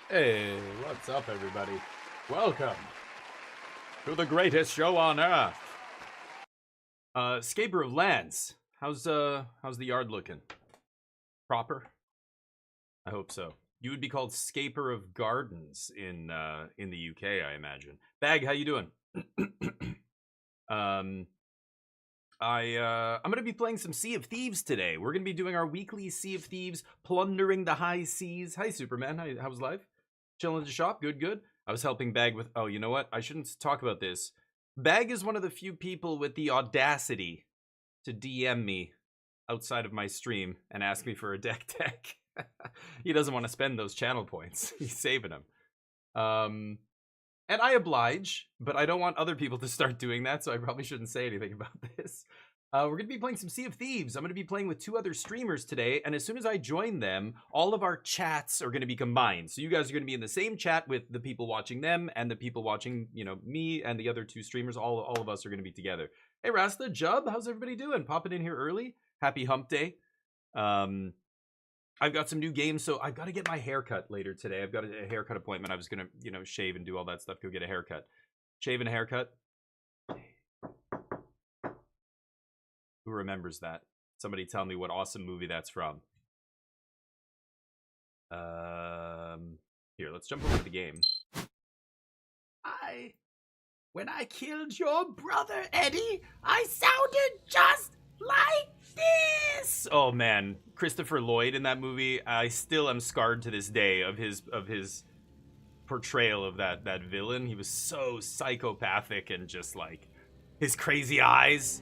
Hey, what's up, everybody? Welcome to the greatest show on earth. Scaper of Lands. How's the yard looking? Proper? I hope so. You would be called Scaper of Gardens in the UK, I imagine. Bag, how you doing? I'm gonna be playing some Sea of Thieves today. We're gonna be doing our weekly Sea of Thieves, plundering the high seas. Hi, Superman. How's life? Chilling at the shop. Good. I was helping Bag with. Oh, you know what? I shouldn't talk about this. Bag is one of the few people with the audacity to DM me outside of my stream and ask me for a deck tech. He doesn't want to spend those channel points. He's saving them. And I oblige, but I don't want other people to start doing that, so I probably shouldn't say anything about this. We're going to be playing some Sea of Thieves. I'm going to be playing with 2 other streamers today, and as soon as I join them, all of our chats are going to be combined. So you guys are going to be in the same chat with the people watching them and the people watching, me and the other 2 streamers. All of us are going to be together. Hey, Rasta, Jub, how's everybody doing? Popping in here early. Happy hump day. I've got some new games, so I've got to get my hair cut later today. I've got a haircut appointment. I was going to, shave and do all that stuff, go get a haircut. Shave and a haircut. Who remembers that? Somebody tell me what awesome movie that's from. Here, let's jump over to the game. When I killed your brother, Eddie, I sounded just like this. Oh man, Christopher Lloyd in that movie. I still am scarred to this day of his portrayal of that villain. He was so psychopathic and just like his crazy eyes.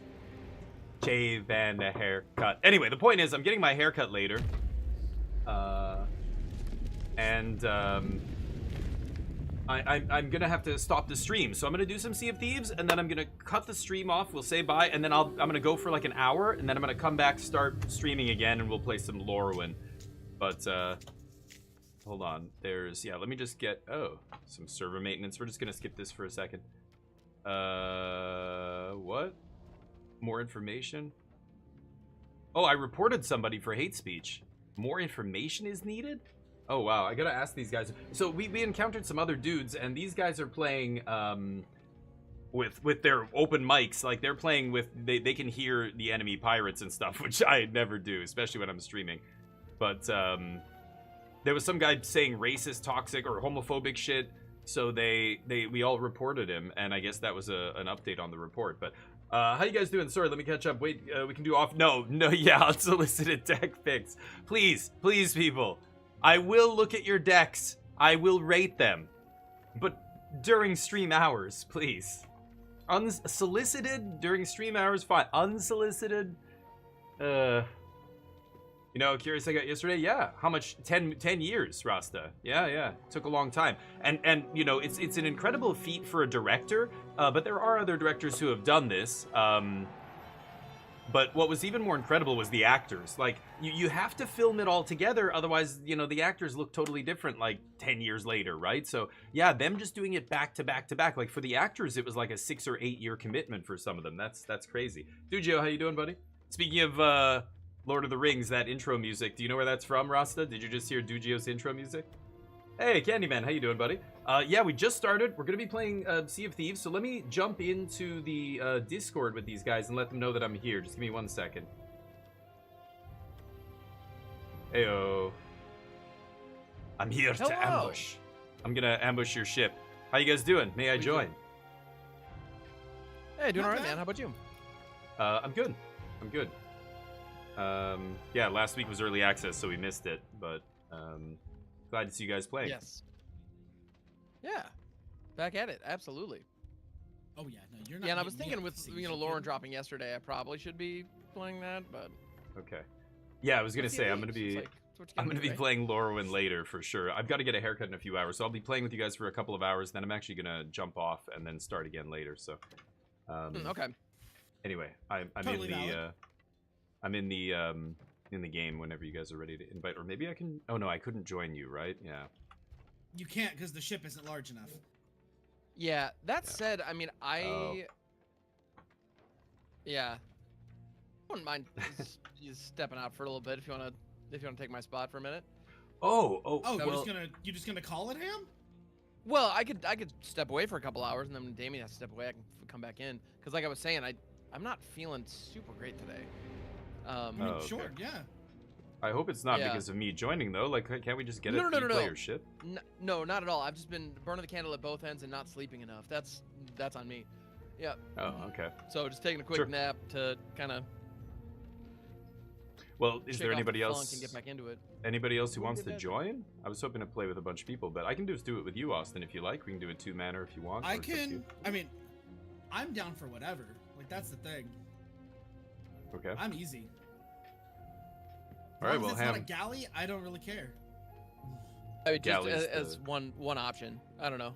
Shave and a haircut. Anyway, the point is I'm getting my haircut later. I'm gonna have to stop the stream, so I'm gonna do some Sea of Thieves, and then I'm gonna cut the stream off. We'll say bye, and then I'm gonna go for like an hour, and then I'm gonna come back, start streaming again, and we'll play some Lorwyn. But hold on. Let me just get some server maintenance. We're just gonna skip this for a second. What? More information? Oh, I reported somebody for hate speech. More information is needed? Oh, wow. I gotta ask these guys. So we encountered some other dudes, and these guys are playing with their open mics. Like, they're playing with... They can hear the enemy pirates and stuff, which I never do, especially when I'm streaming. But there was some guy saying racist, toxic, or homophobic shit, so we all reported him, and I guess that was an update on the report. But how you guys doing? Sorry, let me catch up. Wait, we can do off. No, yeah, unsolicited deck picks. Please, people. I will look at your decks. I will rate them. But during stream hours, please. Unsolicited during stream hours, fine. Unsolicited, Curious I got yesterday? Yeah. How much? 10 years, Rasta. Yeah. Took a long time. And it's an incredible feat for a director, but there are other directors who have done this. But what was even more incredible was the actors. Like, you have to film it all together, otherwise, the actors look totally different, like, 10 years later, right? So, yeah, them just doing it back to back to back. Like, for the actors, it was like a 6 or 8 year commitment for some of them. That's crazy. Dujio, how you doing, buddy? Speaking of, Lord of the Rings, that intro music, do you know where that's from, Rasta? Did you just hear Dujio's intro music? Hey, Candyman, how you doing, buddy? Yeah, we just started. We're going to be playing Sea of Thieves, so let me jump into the Discord with these guys and let them know that I'm here. Just give me 1 second. Heyo. I'm here to ambush. I'm going to ambush your ship. How you guys doing? May I join? Hey, doing alright, man. How about you? I'm good. Yeah, last week was early access, so we missed it, but glad to see you guys playing. Yes. Yeah. Back at it, absolutely. Oh yeah, no, you're not. Yeah, and I was thinking with Lorwyn dropping yesterday, I probably should be playing that, but okay. Yeah, I was gonna say I'm gonna be playing Lorwyn later for sure. I've got to get a haircut in a few hours, so I'll be playing with you guys for a couple of hours. Then I'm actually gonna jump off and then start again later. So, okay. Anyway, I'm in the game whenever you guys are ready to invite, or maybe I can. Oh no, I couldn't join you, right? Yeah. You can't because the ship isn't large enough. Yeah. That said, I mean, yeah, I wouldn't mind you stepping out for a little bit if you wanna take my spot for a minute. Oh, Oh, well, you're just gonna call it ham? Well, I could step away for a couple hours, and then when Damien has to step away, I can come back in. Because like I was saying, I'm not feeling super great today. I mean, Oh, okay. sure, yeah. I hope it's not Yeah. because of me joining though. Like, can't we just get No, a no, no, no, player no. ship? No, not at all. I've just been burning the candle at both ends and not sleeping enough. That's on me. Yeah. Oh, okay. So just taking a quick Sure. nap to kind of. Well, is there anybody else? And get back into it. Anybody else who Wouldn't wants be to bad. join? I was hoping to play with a bunch of people, but I can just do it with you, Austin, if you like. We can do a 2-manner if you want. or I it's up to you. can. I mean, I'm down for whatever. Like that's the thing. Okay. I'm easy. All right. As long Well, as it's not a Ham. galley, I don't really care. I mean, just Galley's as the- one option. I don't know.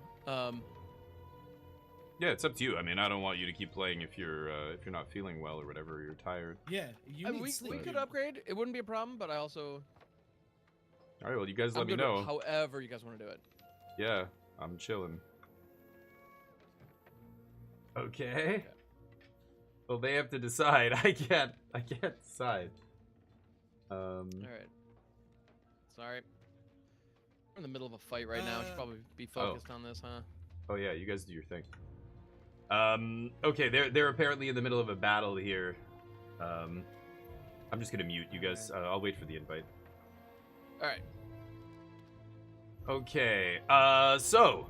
Yeah, it's up to you. I mean, I don't want you to keep playing if you're not feeling well or whatever. Or you're tired. Yeah, you I need mean, we sleep. could upgrade. It wouldn't be a problem, but I also. All right. Well, you guys I'm let me good with know. however you guys want to do it. Yeah, I'm chilling. Okay. Well, they have to decide. I can't decide. All right. Sorry. We're in the middle of a fight right now. I should probably be focused on this, huh? Oh yeah, you guys do your thing. Okay, they're apparently in the middle of a battle here. I'm just gonna mute you guys. I'll wait for the invite. All right. Okay. So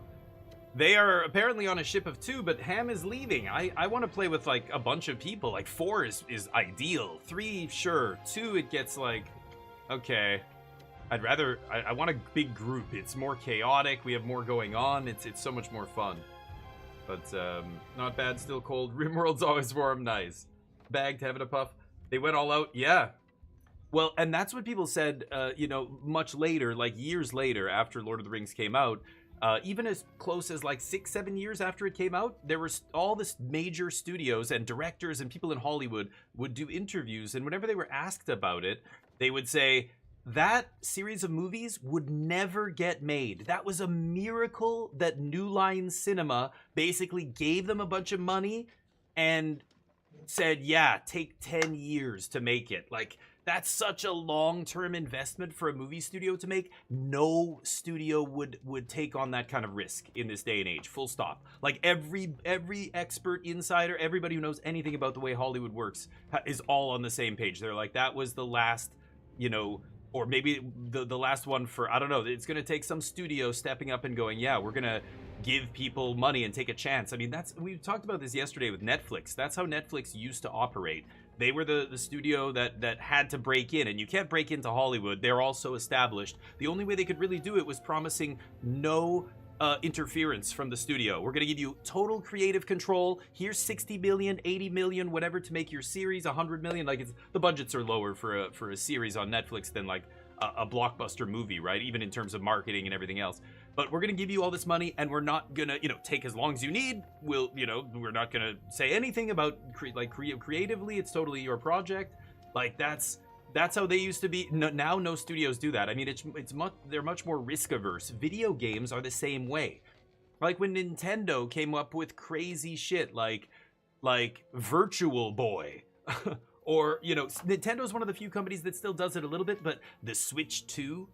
they are apparently on a ship of 2, but Ham is leaving. I want to play with like a bunch of people. Like 4 is ideal. 3, sure. 2, it gets like, okay. I'd rather. I want a big group. It's more chaotic. We have more going on. It's so much more fun. But not bad. Still cold. Rimworld's always warm. Nice. Bagged. Having a puff. They went all out. Yeah. Well, and that's what people said. Much later, like years later, after Lord of the Rings came out. Even as close as like 6-7 years after it came out, there was all this major studios and directors and people in Hollywood would do interviews, and whenever they were asked about it, they would say that series of movies would never get made. That was a miracle that New Line Cinema basically gave them a bunch of money and said, yeah, take 10 years to make it. Like, that's such a long-term investment for a movie studio to make. No studio would take on that kind of risk in this day and age. Full stop. Like every expert insider, everybody who knows anything about the way Hollywood works is all on the same page. They're like, that was the last, or maybe the last one for, I don't know. It's going to take some studio stepping up and going, yeah, we're going to give people money and take a chance. I mean, we talked about this yesterday with Netflix. That's how Netflix used to operate. They were the studio that had to break in, and you can't break into Hollywood. They're all so established. The only way they could really do it was promising no interference from the studio. We're going to give you total creative control. Here's 60 million, 80 million, whatever, to make your series. 100 million. Like, the budgets are lower for a series on Netflix than like a blockbuster movie, right? Even in terms of marketing and everything else. But we're going to give you all this money, and we're not going to, take as long as you need. We're not going to say anything about creatively. It's totally your project. Like, that's how they used to be. Now no studios do that. I mean, they're much more risk averse. Video games are the same way. Like when Nintendo came up with crazy shit like Virtual Boy. Or, Nintendo's one of the few companies that still does it a little bit, but the Switch 2,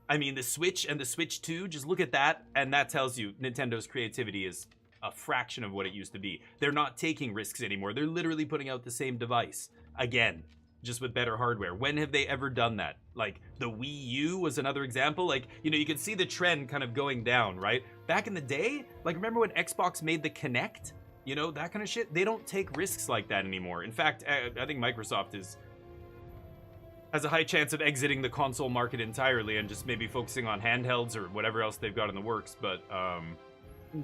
I mean, the Switch and the Switch 2, just look at that, and that tells you Nintendo's creativity is a fraction of what it used to be. They're not taking risks anymore. They're literally putting out the same device again, just with better hardware. When have they ever done that? Like, the Wii U was another example. Like, you can see the trend kind of going down, right? Back in the day, like, remember when Xbox made the Kinect? That kind of shit. They don't take risks like that anymore. In fact, I think Microsoft has a high chance of exiting the console market entirely and just maybe focusing on handhelds or whatever else they've got in the works. But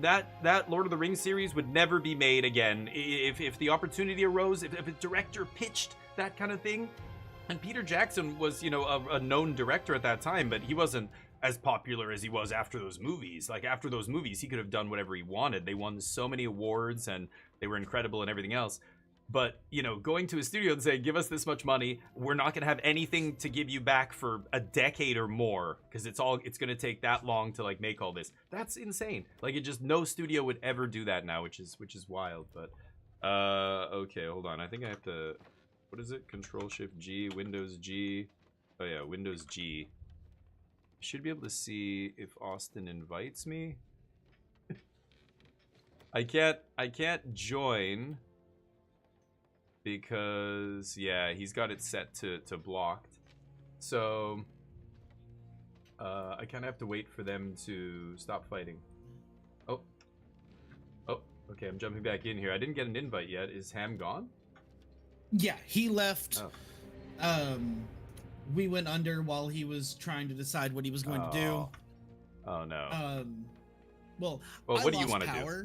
that Lord of the Rings series would never be made again. If the opportunity arose, if a director pitched that kind of thing, and Peter Jackson was, a known director at that time, but he wasn't as popular as he was after those movies. Like, after those movies, he could have done whatever he wanted. They won so many awards, and they were incredible and everything else. But, going to a studio and saying, give us this much money, we're not going to have anything to give you back for a decade or more, because it's going to take that long to, like, make all this. That's insane. Like, no studio would ever do that now, which is wild. But, okay, hold on. I think I have to, what is it? Control-Shift-G, Windows-G. Oh, yeah, Windows-G. Should be able to see if Austin invites me. I can't join because yeah, he's got it set to blocked. So I kind of have to wait for them to stop fighting. Oh. Oh, okay, I'm jumping back in here. I didn't get an invite yet. Is Ham gone? Yeah, he left. Oh. We went under while he was trying to decide what he was going to do. Oh no. Well, what do you want to do?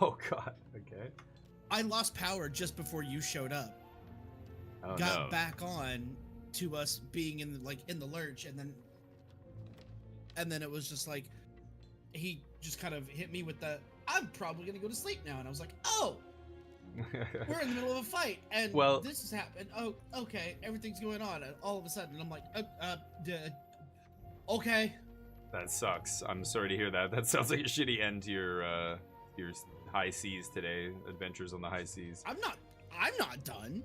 Oh god. Okay. I lost power just before you showed up. Oh, Got no. back on to us being in the lurch, and then it was just like he just kind of hit me with the I'm probably gonna go to sleep now, and I was like, oh, we're in the middle of a fight, and Well, this has happened. Oh, okay, everything's going on, and all of a sudden I'm like, okay. That sucks. I'm sorry to hear that. That sounds like a shitty end to your high seas today. Adventures on the high seas. I'm not done.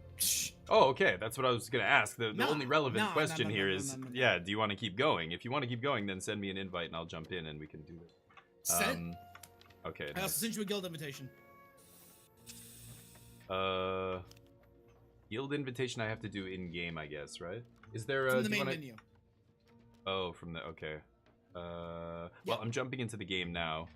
Oh, okay. That's what I was gonna ask. The only relevant question no, here no, is, no, no, no. yeah, do you want to keep going? If you want to keep going, then send me an invite and I'll jump in and we can do it. Sent. Okay. I also Nice. sent you a guild invitation. Guild invitation I have to do in game, I guess, right? Is there a From the main menu. Oh, from the okay. Well, Yep. I'm jumping into the game now.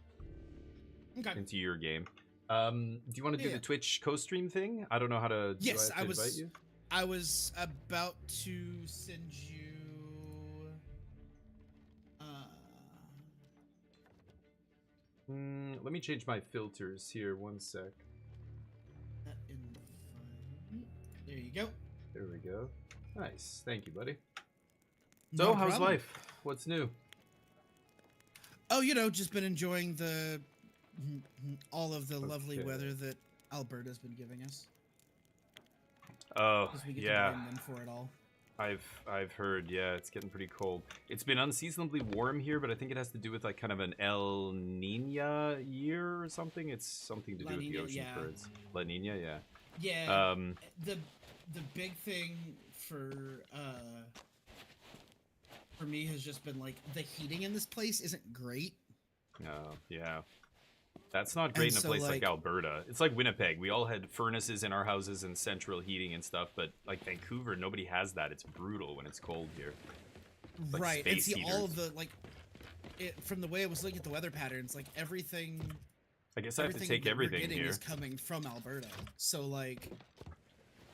Okay. Into your game. Do you want to do Yeah. the Twitch co-stream thing? I don't know how to. Yes, do I have to invite you? I was about to send you. Let me change my filters here. One sec. That invite. There you go. There we go. Nice. Thank you, buddy. No So, how's problem. life? What's new? Oh, just been enjoying all of the lovely Okay. weather that Alberta's been giving us. Oh, 'Cause we get yeah. to blame them for it all. I've heard, yeah, it's getting pretty cold. It's been unseasonably warm here, but I think it has to do with like kind of an El Nina year or something. It's something to La do with the Niña, ocean yeah. currents. La Nina, yeah. Yeah. The big thing for me has just been like the heating in this place isn't great. Oh, yeah. That's not great And in a so, place like like- Alberta. It's like Winnipeg. We all had furnaces in our houses and central heating and stuff, but like Vancouver, nobody has that. It's brutal when it's cold here. Like Right. And space see all heaters. of the from the way I was looking at the weather patterns, like everything I guess I have to take that we're everything getting here. is coming from Alberta. So like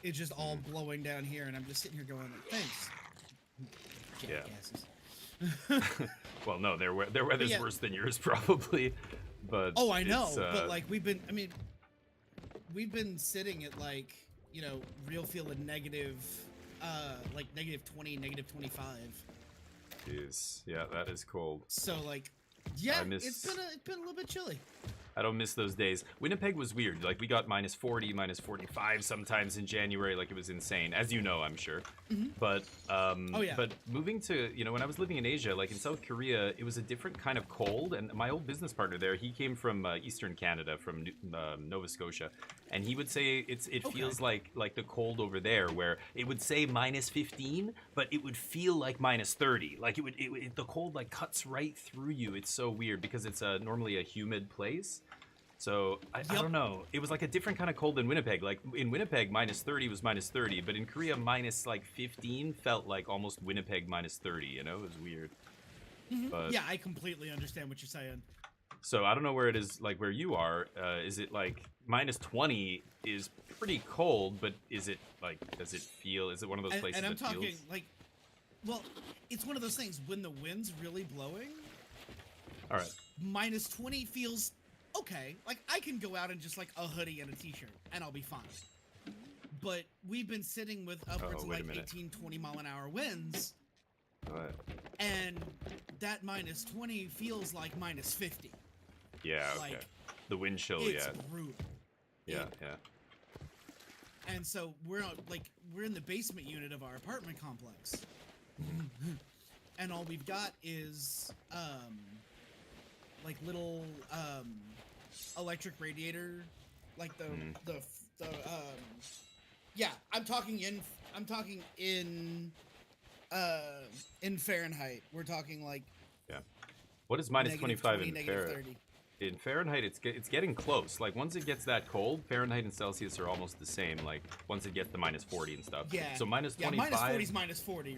it's just all blowing down here, and I'm just sitting here going like, thanks. Yeah. Jackasses. Well, no, their weather's yeah. worse than yours probably. But Oh, I know, it's, but like we've been sitting at like, real feeling negative, like -20, -25. Jeez, yeah, that is cold. So like, yeah, I miss- it's been a little bit chilly. I don't miss those days. Winnipeg was weird. Like we got -40, -45 sometimes in January. Like it was insane, as you know, I'm sure. But Oh, yeah. But moving to when I was living in Asia, like in South Korea, it was a different kind of cold. And my old business partner there, he came from Eastern Canada, from Nova Scotia, and he would say it feels like the cold over there, where it would say -15, but it would feel like -30. Like the cold like cuts right through you. It's so weird because it's normally a humid place. So I don't know. It was like a different kind of cold than Winnipeg. Like in Winnipeg, -30 was -30, but in Korea, -15 felt like almost Winnipeg -30. It was weird. But, Yeah, I completely understand what you're saying. So I don't know where it is, like where you are. Is it like -20 is pretty cold, but is it like, does it feel? Is it one of those places And I'm that talking feels? like, well, it's one of those things when the wind's really blowing. All right. -20 feels okay. Like I can go out in just like a hoodie and a t-shirt and I'll be fine. But we've been sitting with upwards of wait a like minute. 18, 20 mile an hour winds, All right. and that -20 feels like -50. Yeah. Okay. Like, The wind chill. It's Yeah. brutal. Yeah. It- Yeah. And so we're in the basement unit of our apartment complex, and all we've got is like little electric radiator, like yeah. I'm talking in in Fahrenheit, we're talking like What is minus negative 25 20, in negative Fahrenheit? 30. In Fahrenheit, it's getting close. Like, once it gets that cold, Fahrenheit and Celsius are almost the same. Like, once it gets to minus 40 and stuff. Yeah. So minus 25. Minus 40 is minus 40.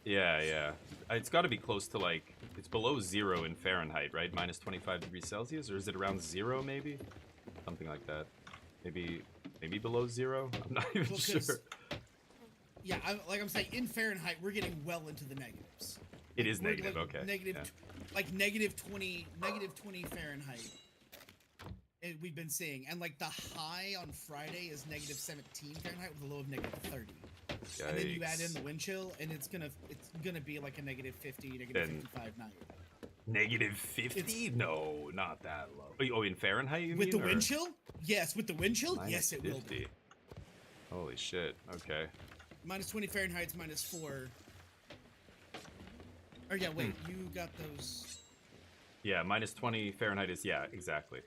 Yeah. It's got to be close to, like, it's below 0 in Fahrenheit, right? Minus 25 degrees Celsius? Or is it around 0, maybe? Something like that. Maybe below 0? I'm not even sure. Yeah, like I'm saying, in Fahrenheit, we're getting well into the negatives. It is We're, negative, like, okay. Negative, Yeah. like negative 20 Fahrenheit. We've been seeing, and like the high on Friday is negative 17 Fahrenheit with a low of negative 30. Yikes. And then you add in the wind chill, and it's gonna be like a negative 50, negative 55 night. Negative 50? No, not that low. Oh, in Fahrenheit, you With mean? the wind chill? Yes, with the wind chill? Minus Yes, it 50. will be. Holy shit, okay. Minus 20 Fahrenheit's minus 4. Or yeah, wait, you got those. Yeah, minus 20 Fahrenheit is, yeah, exactly.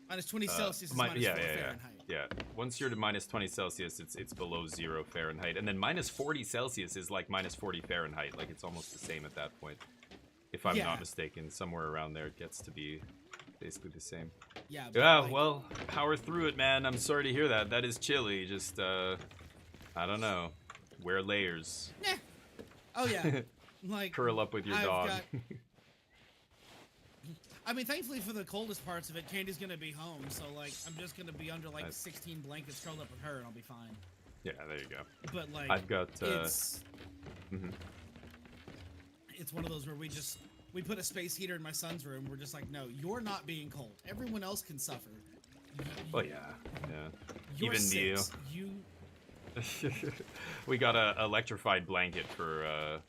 Minus 20 Celsius is minus 4 Fahrenheit. Yeah, once you're to minus 20 Celsius, it's below 0 Fahrenheit. And then minus 40 Celsius is like minus 40 Fahrenheit. Like, it's almost the same at that point. If I'm not mistaken, somewhere around there it gets to be basically the same. Yeah. Yeah, like, well, power through it, man. I'm sorry to hear that. That is chilly. Just, I don't know. Wear layers. Yeah. Oh, yeah. Like, curl up with your I've dog. I mean, thankfully for the coldest parts of it, Candy's gonna be home, so like I'm just gonna be under like 16 blankets curled up with her, and I'll be fine. Yeah, there you go. But like, I've got. It's one of those where we put a space heater in my son's room. We're just like, no, you're not being cold. Everyone else can suffer. Oh yeah. You're Even six. we got a electrified blanket for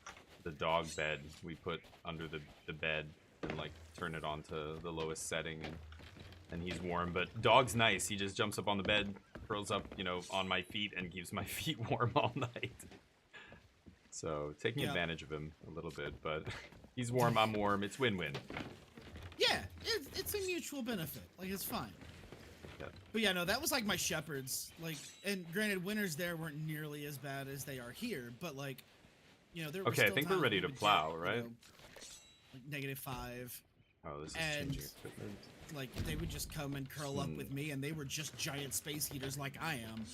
the dog bed. We put under the bed and like turn it on to the lowest setting, and he's warm. But dog's nice. He just jumps up on the bed, curls up, on my feet, and keeps my feet warm all night. So taking advantage of him a little bit, but he's warm, I'm warm. It's win-win. Yeah, it's a mutual benefit. Like, it's fine. Yeah. But yeah, no, that was like my shepherds. Like, and granted, winters there weren't nearly as bad as they are here, but like, there were Okay, I still think we're times ready we to would plow, get, right? like -5. Oh, this is And changing equipment. like they would just come and curl up with me, and they were just giant space heaters like I am.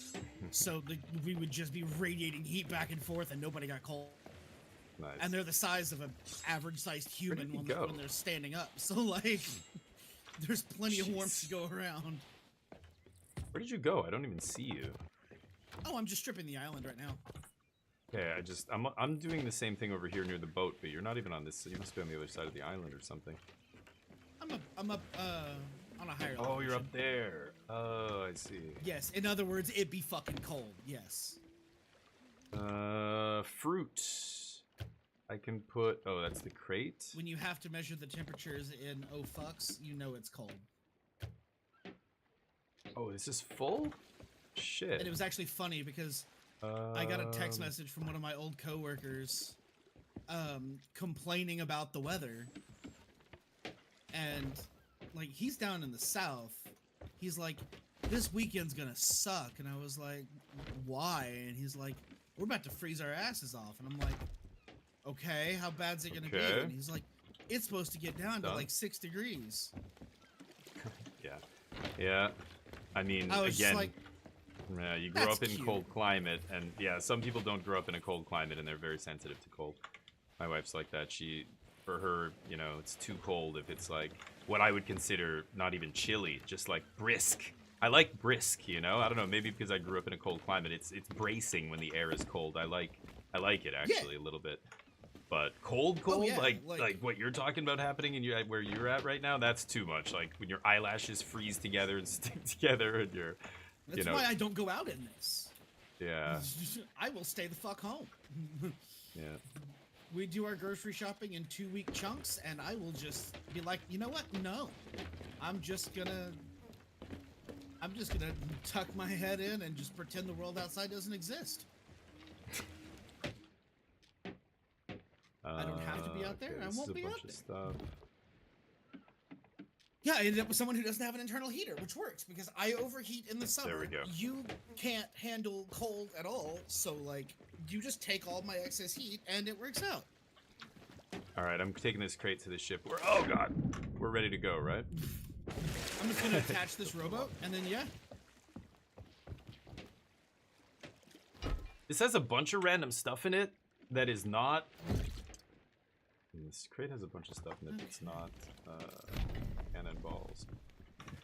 So we would just be radiating heat back and forth, and nobody got cold. Nice. And they're the size of an average-sized human when they're standing up. So like, there's plenty of warmth to go around. Where did you go? I don't even see you. Oh, I'm just stripping the island right now. Okay, I'm doing the same thing over here near the boat, but you're not even on this. You must be on the other side of the island or something. I'm up on a higher elevation. Oh, you're up there. Oh, I see. Yes, in other words, it'd be fucking cold. Yes. Fruit. I can put. Oh, that's the crate. When you have to measure the temperatures in oh fucks, you know it's cold. Oh, this is full? Shit. And it was actually funny because I got a text message from one of my old coworkers complaining about the weather. And like, he's down in the south. He's like, this weekend's gonna suck. And I was like, why? And he's like, we're about to freeze our asses off. And I'm like, okay, how bad's it gonna be? And he's like, it's supposed to get down to like 6 degrees. Yeah. I mean, I was again, like, yeah, you grew up in cute. cold climate, and yeah, some people don't grow up in a cold climate, and they're very sensitive to cold. My wife's like that. For her, it's too cold if it's like what I would consider not even chilly, just like brisk. I like brisk, I don't know, maybe because I grew up in a cold climate. It's bracing when the air is cold. I like it actually a little bit. But cold, like what you're talking about happening in where you're at right now, that's too much. Like when your eyelashes freeze together and stick together, and you're, That's why I don't go out in this. Yeah. I will stay the fuck home. Yeah. We do our grocery shopping in 2-week chunks, and I will just be like, you know what? No, I'm just gonna tuck my head in and just pretend the world outside doesn't exist. I don't have to be out there. Okay, I won't be out there. Stuff. Yeah, I ended up with someone who doesn't have an internal heater, which works because I overheat in the summer. There we go. You can't handle cold at all, so like, you just take all my excess heat and it works out. All right, I'm taking this crate to the ship. Oh god, we're ready to go, right? I'm just gonna attach this rowboat and then yeah. This has a bunch of random stuff in it that is not. This crate has a bunch of stuff in it that's not cannonballs.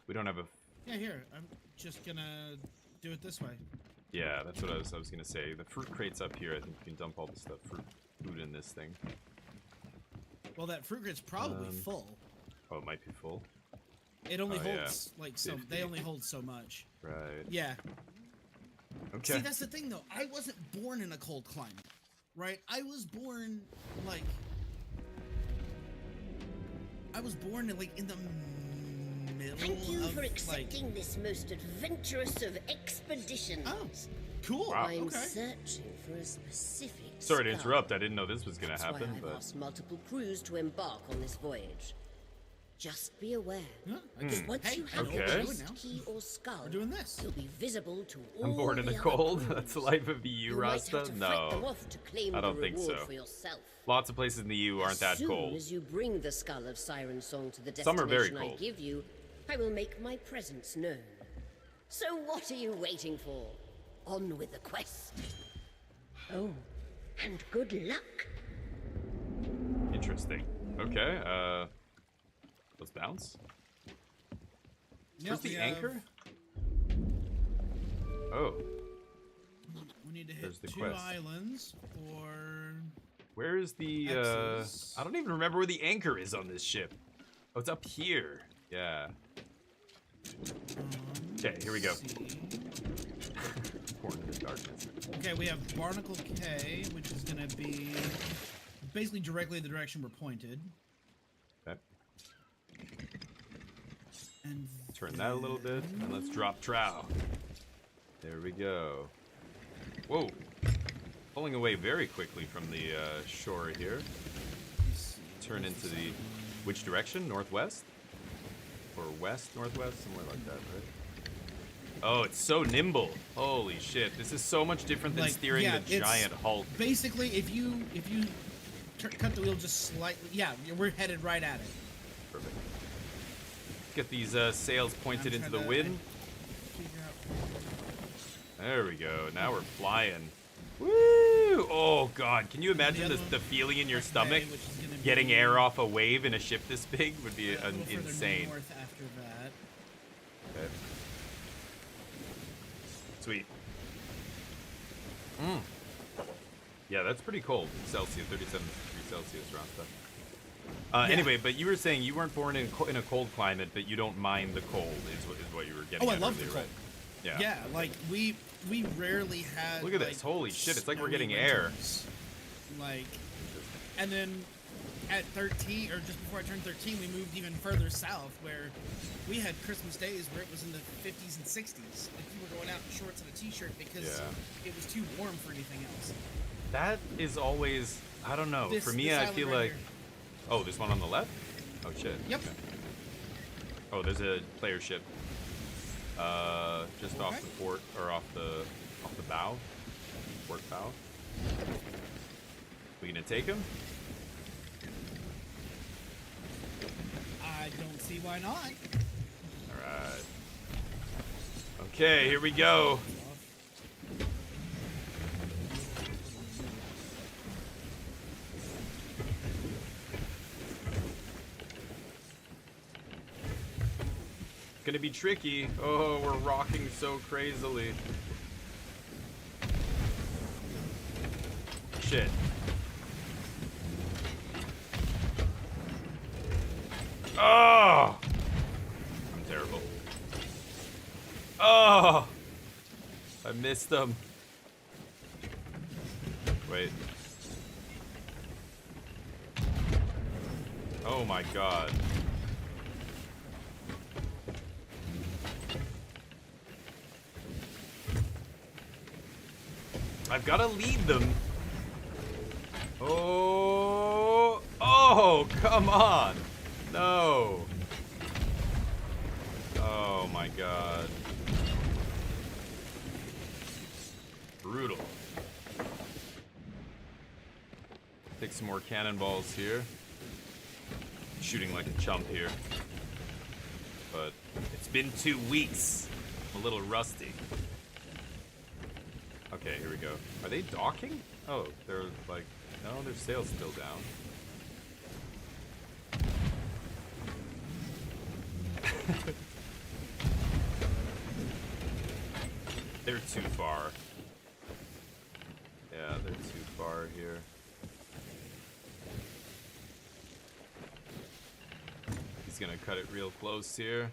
We don't have a. Yeah, here. I'm just gonna do it this way. Yeah, that's what I was gonna say. The fruit crate's up here. I think you can dump all the stuff, food in this thing. Well, that fruit crate's probably full. Oh, it might be full. It only holds like so. 50. They only hold so much. Right. Yeah. Okay. See, that's the thing though. I wasn't born in a cold climate, right? I was born in the middle. Thank you of, for accepting this most adventurous of expeditions. Oh, cool. Wow. I'm Okay. searching for a specific Sorry to skull. interrupt. I didn't know this was gonna That's happen, why I've but asked multiple crews to embark on this voyage. Just be aware. Huh? I just, Once hey, you I have know Okay. what the we're doing beast now. key or skull, We're doing this. you'll be visible to all I'm born in the other cold. crews. That's the life of the EU, You might have Rasta. to fight them No. off to claim I don't the think reward so. for yourself. Lots of places in the EU aren't that As soon cold. as you bring the skull of Siren Song to the Some are very destination I cold. give you, I will make my presence known. So what are you waiting for? On with the quest. Oh, and good luck. Interesting. Okay. Let's bounce. Yep, Where's the we have- anchor? Oh, We need to hit There's the 2 quest. islands for. where is the? X's. I don't even remember where the anchor is on this ship. Oh, it's up here. Yeah. Okay, here we go. let's see. Born in the darkness. Okay, we have Barnacle K, which is gonna be basically directly the direction we're pointed. Okay. And Turn that a little bit, and let's drop trow. There we go. Whoa. Pulling away very quickly from the shore here. Turn into the... Which direction? Northwest? Or west, northwest? Somewhere like that, right? Oh, it's so nimble. Holy shit. This is so much different than Like, steering yeah, the it's- giant Hulk. basically, if you cut the wheel just slightly, yeah, we're headed right at it. Perfect. Get these sails pointed I'm into the trying to wind. figure out- There we go. Now we're flying. Woo! Oh god, can you imagine other the, one, the feeling in your like stomach? Bay, which is gonna Getting be air off a wave in a ship this big would be a little further insane. north after that. Okay. Sweet. Yeah, that's pretty cold. Celsius, 37 degrees Celsius around stuff. Yeah. Anyway, but you were saying you weren't born in a cold climate, but you don't mind the cold, is what you were getting Oh, I at love the earlier, cold. right? Yeah, like we rarely had. Look at like, this. Holy shit, it's like we're snowy getting air. winters. Like, and then at 13, or just before I turned 13, we moved even further south, where we had Christmas days where it was in the 50s and 60s. Like you were going out in shorts and a t-shirt because Yeah. it was too warm for anything else. That is always, I don't know. For me, this I island feel right like. here. Oh, this one on the left? Oh shit. Yep. Okay. Oh, there's a player ship. Just off Okay. the port, or off the bow. Port bow. We gonna take him? I don't see why not. Alright. Okay, here we go. Gonna be tricky. Oh, we're rocking so crazily. Shit. Oh! I'm terrible. Oh! I missed them. Wait. Oh my god. I've got to lead them. Oh, oh, come on. No. Oh my god. Brutal. Take some more cannonballs here. Shooting like a chump here. But it's been 2 weeks. I'm a little rusty. Okay, here we go. Are they docking? Oh, they're like... No, their sail's still down. They're too far. Yeah, they're too far here. He's gonna cut it real close here.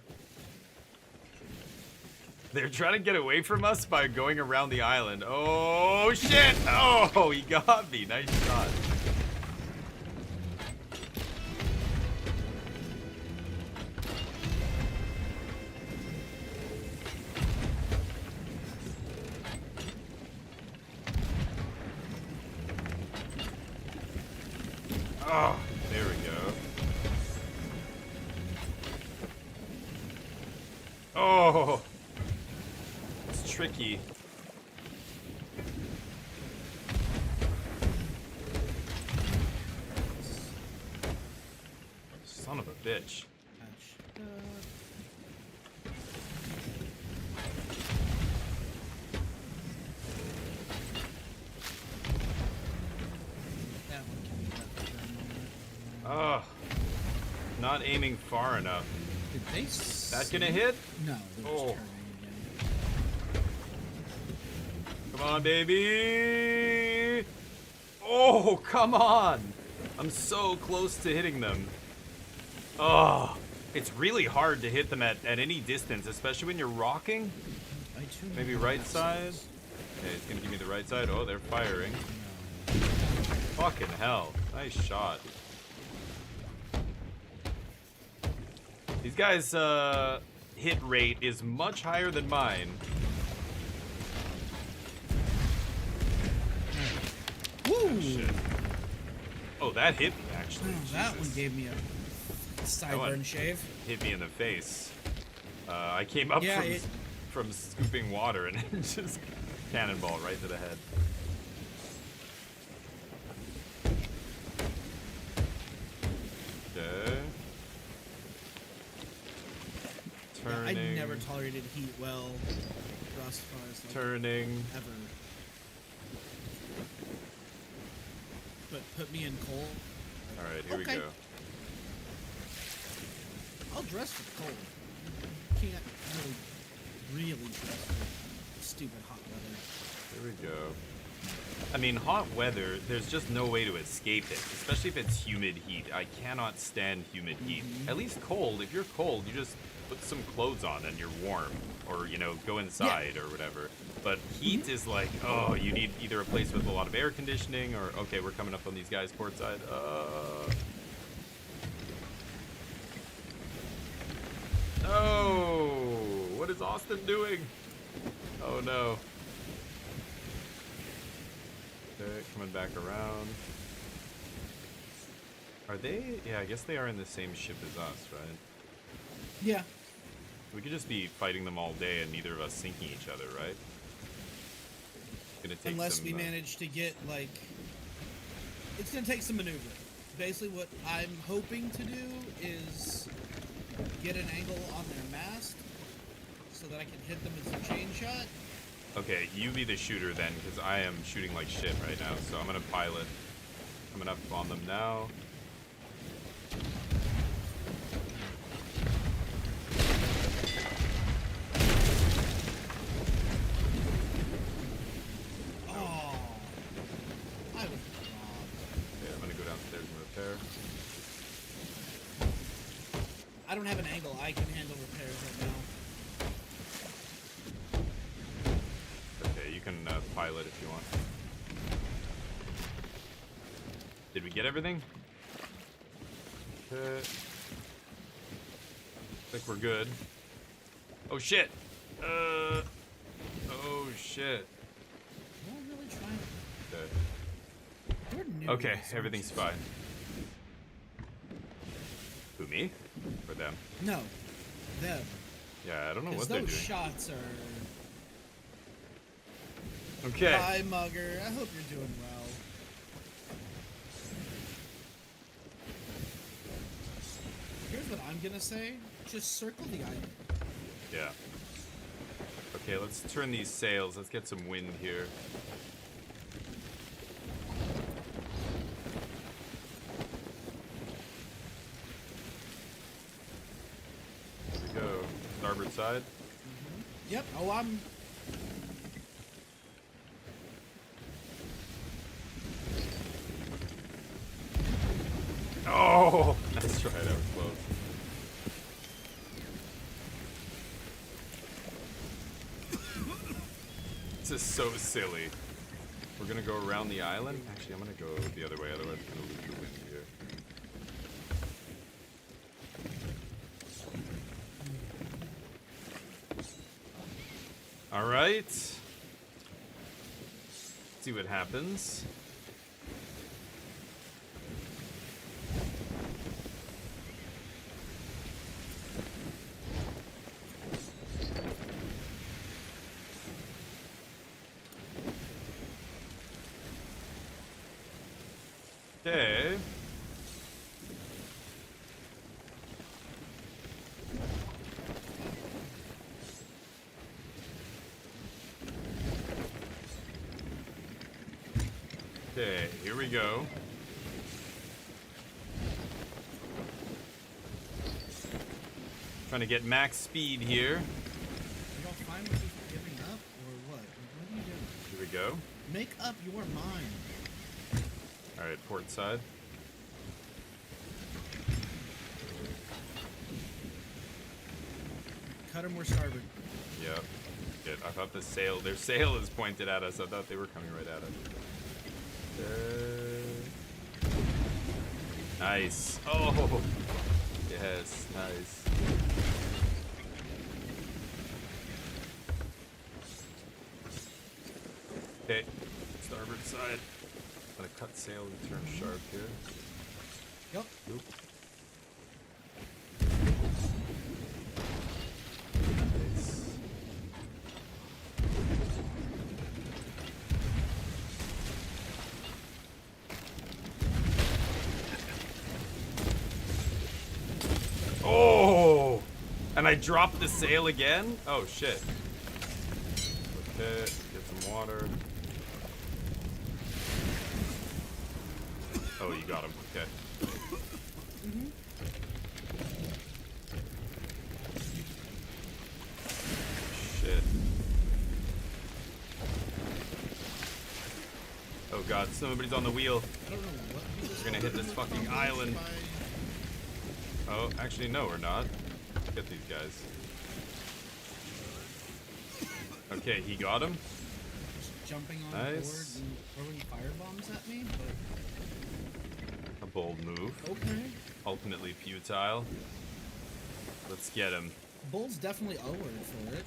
They're trying to get away from us by going around the island. Oh, shit! Oh, he got me. Nice shot. Oh, there we go. Oh, it's tricky. Son of a bitch. Oh, not aiming far enough. Did they That gonna hit? No, they're Oh. just turning again. Come on, baby! Oh, come on! I'm so close to hitting them. Oh, it's really hard to hit them at any distance, especially when you're rocking. I too Maybe know right that side? sucks. Okay, it's gonna give me the right side. Oh, they're firing. Fucking hell. Nice shot. These guys' hit rate is much higher than mine. Woo! Shit. Oh, that hit me, actually. Oh, that one Jesus. gave me a one- sideburn shave. Hit me in the face. I came up Yeah, from scooping water and just cannonball right to the head. Okay. Yeah, I Turning. never tolerated heat well. Thus far as like, Turning. ever. But put me in cold. All right, here Okay. we go. I'll dress for the cold. Can't really dress for stupid hot weather. Here we go. I mean, hot weather, there's just no way to escape it, especially if it's humid heat. I cannot stand humid heat. At least cold, if you're cold, you just put some clothes on and you're warm. Or, you know, go inside or whatever. But heat is like, oh, you need either a place with a lot of air conditioning or, okay, we're coming up on these guys courtside. Oh, what is Austin doing? Oh no. Okay, coming back around. Are they? Yeah, I guess they are in the same ship as us, right? Yeah. We could just be fighting them all day and neither of us sinking each other, right? Gonna take Unless some, we manage to get, like... It's going to take some maneuvering. Basically, what I'm hoping to do is get an angle on their mast so that I can hit them with some chain shot. Okay, you be the shooter then, because I am shooting like shit right now. So I'm gonna pilot. Coming up on them now. Oh. I was wrong. Okay, I'm gonna go downstairs and repair. I don't have an angle. I can handle repairs right now. Okay, you can pilot if you want. Did we get everything? Okay. I think we're good. Oh shit! Oh shit. I'm really trying. Okay. They're new Okay, to this, everything's aren't fine. Who, me? Or them? you? No. Them. Yeah, I don't know Because what they're those doing. shots are... Okay. Hi, Mugger. I hope you're doing well. what I'm gonna say. Just circle the island. Yeah. Okay, let's turn these sails. Let's get some wind here. Here we go. Starboard side. Yep. Oh, I'm. Oh! Nice try, that was close. This is so silly. We're gonna go around the island? Actually, I'm gonna go the other way, otherwise I'm gonna lose the wind here. Alright. See what happens. Okay. Okay, here we go. Trying to get max speed here. You don't find what you're giving up, or what? What are you doing? Here we go. Make up your mind. Alright, port side. Cut or more starboard. Yep. Good. I thought their sail is pointed at us. I thought they were coming right at us. Nice. Oh! Yes, nice. Okay, starboard side. Gonna cut sail and turn sharp here. Yep. Oop. Nice. Oh! And I dropped the sail again? Oh shit. Okay, get some water. Oh, you got him. Okay. Shit. Oh god, somebody's on the wheel. I don't know what he was We're gonna hit this talking fucking about island. by- Oh, actually, no, we're not. Get these guys. Okay, he got him. Just jumping on Nice. board and throwing firebombs at me, but A bold move. okay. Ultimately futile. Let's get him. Bull's definitely a word for it.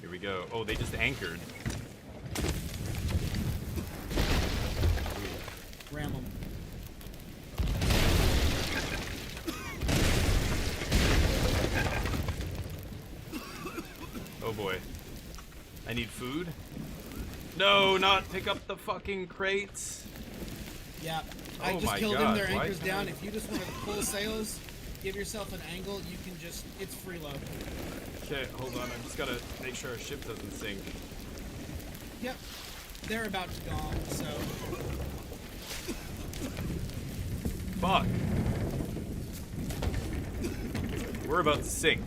Here we go. Oh, they just anchored. Ram them. Oh boy. I need food. No, not pick up the fucking crates. Yeah, I Oh just my killed God, him. Their why anchor's can't down. I- If you just want to pull sails, give yourself an angle, you can just, it's freeload. Okay, hold on. I just gotta make sure our ship doesn't sink. Yep. They're about to gone, so. Fuck. We're about to sink.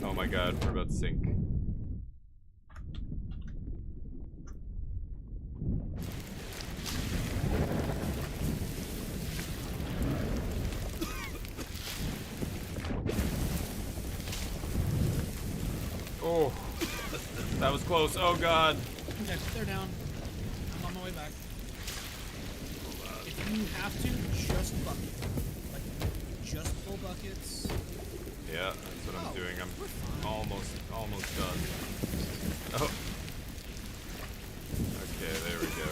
Oh my god, we're about to sink. Oh, that was close. Oh god. Okay, they're down. I'm on my way back. If you have to, just bucket. Like, just pull buckets. Yeah, that's what I'm Oh, doing. I'm we're fine. almost done. Oh. Okay, there we go.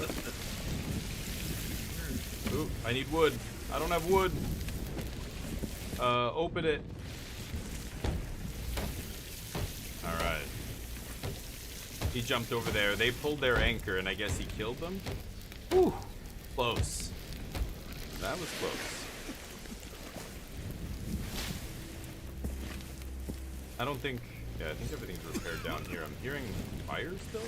Ooh, I need wood. I don't have wood. Open it. Alright. He jumped over there. They pulled their anchor, and I guess he killed them? Whew. Close. That was close. I don't think. Yeah, I think everything's repaired down here. I'm hearing fire still.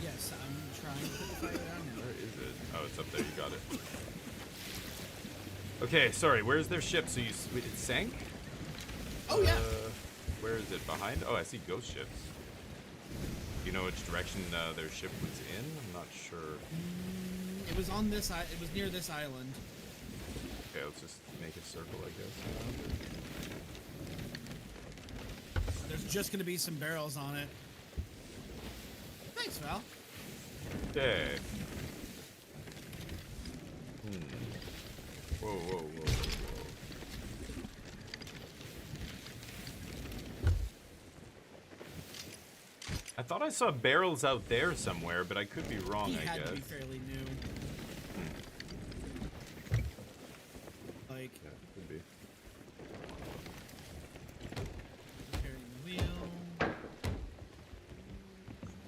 Yes, I'm trying to put the fire down now. Where is it? Oh, it's up there. You got it. Okay, sorry. Where's their ship? So it sank? Oh yeah. Where is it? Behind? Oh, I see ghost ships. Do you know which direction their ship was in? I'm not sure. It was on this. It was near this island. Okay, let's just make a circle, I guess. There's just gonna be some barrels on it. Thanks, Val. Okay. Whoa, whoa, whoa, whoa, whoa. I thought I saw barrels out there somewhere, but I could be wrong, He I had guess. to be fairly new. Like, Yeah, it could be. carrying the wheel.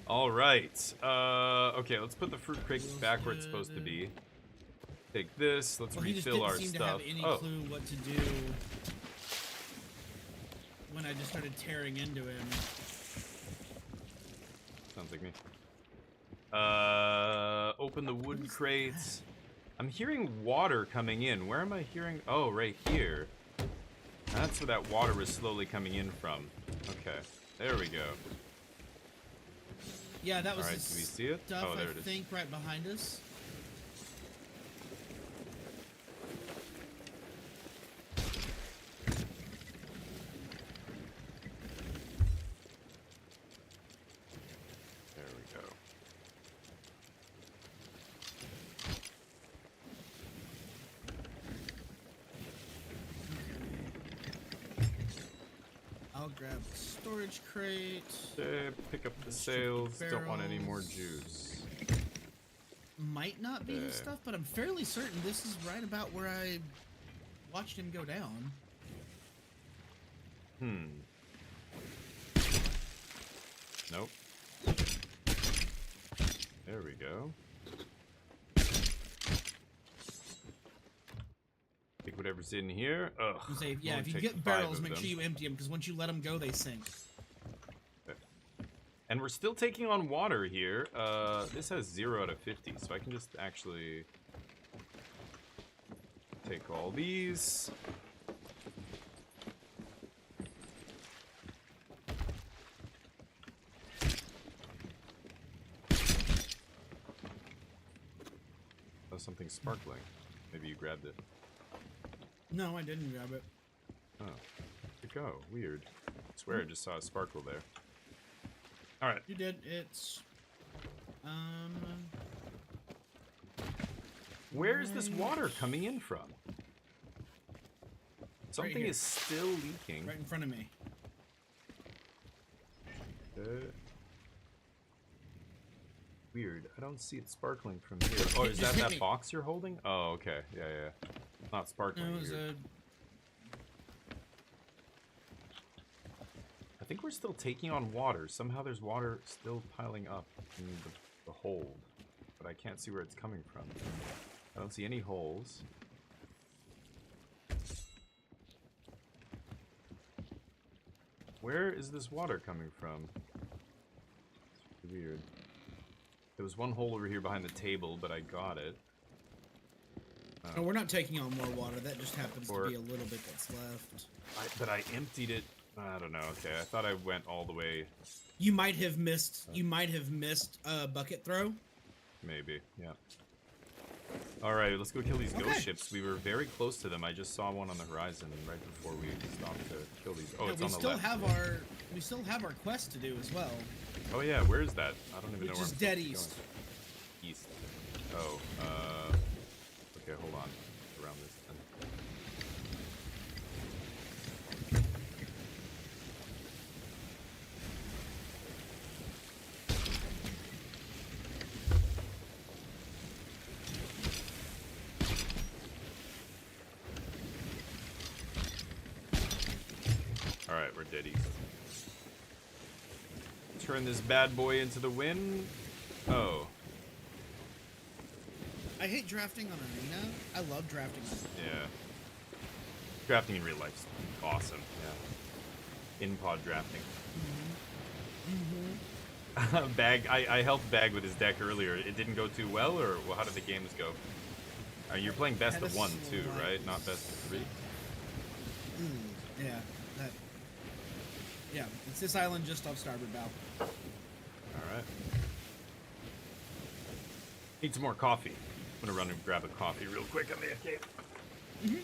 All right. Okay, let's put the fruit crate back where it's supposed to be. Take this. Let's Well, he just refill didn't our seem stuff. to have any Oh, clue what to do when I just started tearing into him. sounds like me. Open the wood crates. I'm hearing water coming in. Where am I hearing? Oh, right here. That's where that water was slowly coming in from. Okay, there we go. Yeah, that was All right, the do we see it? stuff Oh, there I it is. think right behind us. There we go. I'll grab the storage crate. Pick up the sails. Don't want any more juice. Might not be his stuff, but I'm fairly certain this is right about where I watched him go down. Nope. There we go. Take whatever's in here. Ugh. You say, yeah, only if you take get 5 barrels, of make them. sure you empty them, because once you let them go, they sink. And we're still taking on water here. This has 0 out of 50, so I can just actually take all these. Oh, something sparkling. Maybe you grabbed it. No, I didn't grab it. Oh, where'd it go? Weird. I swear I just saw a sparkle there. Alright. You did. It's... Where is this water coming in from? Something here. is still leaking. right in front of me. Weird. I don't see it sparkling from here. Oh, is Just that hit me. box you're holding? Oh, okay. Yeah, yeah. Not sparkling. No, it was Weird. a... I think we're still taking on water. Somehow there's water still piling up in the hold. But I can't see where it's coming from. I don't see any holes. Where is this water coming from? It's weird. There was one hole over here behind the table, but I got it. No, we're not taking on more water. That just happens Or- to be a little bit that's left. But I emptied it. I don't know. Okay, I thought I went all the way. You might have missed. You might have missed a bucket throw. Maybe, yeah. All right, let's go kill these Okay. ghost ships. We were very close to them. I just saw one on the horizon right before we stopped to kill these. Oh, Yeah, it's we on the still left. have our. We still have our quest to do as well, Oh yeah, where is that? I don't even which know where is I'm dead supposed east. to go. East. Oh, okay, hold on. Around this then. Alright, we're dead east. Turn this bad boy into the wind. Oh, I hate drafting on arena. I love drafting on. yeah. Drafting in real life's awesome, yeah. in pod drafting. Mm-hmm. Bag, I helped Bag with his deck earlier. It didn't go too well, or how did the games go? You're playing best Had of a one too, slight- right? Not best of three. Yeah, that. Yeah, it's this island just off starboard bow. All right. Need some more coffee. I'm gonna run and grab a coffee real quick on the AFK. Mm-hmm.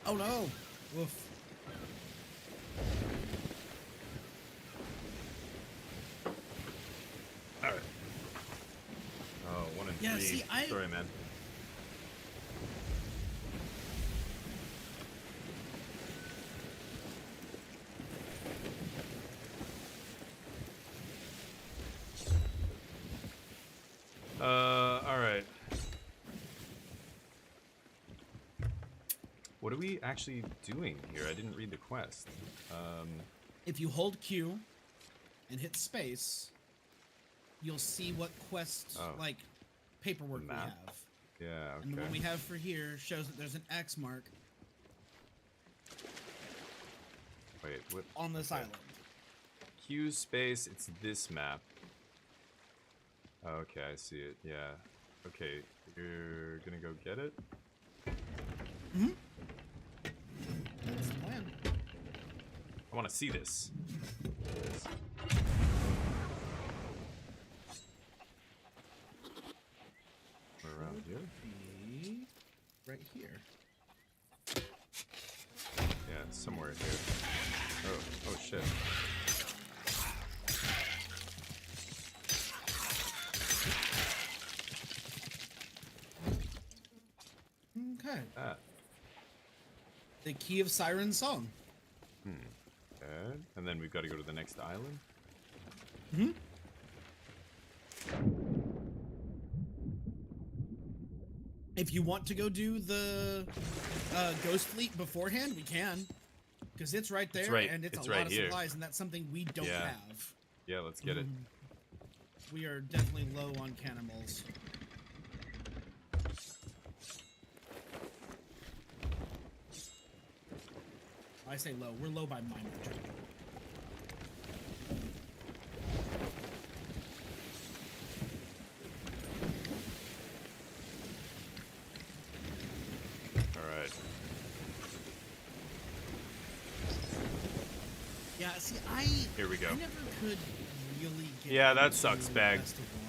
Oh no! Woof. All right. Oh, 1 and Yeah, 3. see, Sorry, man. All right. What are we actually doing here? I didn't read the quest. If you hold Q and hit space, you'll see what quest like paperwork we map? have. Yeah, okay. And the one we have for here shows that there's an X mark Wait, what? on this island. Q space, it's this map. Okay, I see it, yeah. Okay, you're gonna go get it? Mm-hmm. That's the plan. I wanna see this. We're around here? Be right here. Yeah, somewhere here. Oh shit. Okay. Ah. The Key of Siren Song. Okay. And then we've got to go to the next island. Hmm. If you want to go do the Ghost Fleet beforehand, we can. Because it's right there, and it's a right lot of here. supplies, and that's something we don't have. Yeah, let's get it. We are definitely low on cannibals. I say low. We're low by my metric. Alright. Yeah, see, Here we go. I never could really get Yeah, that into sucks, Bag. Best of One.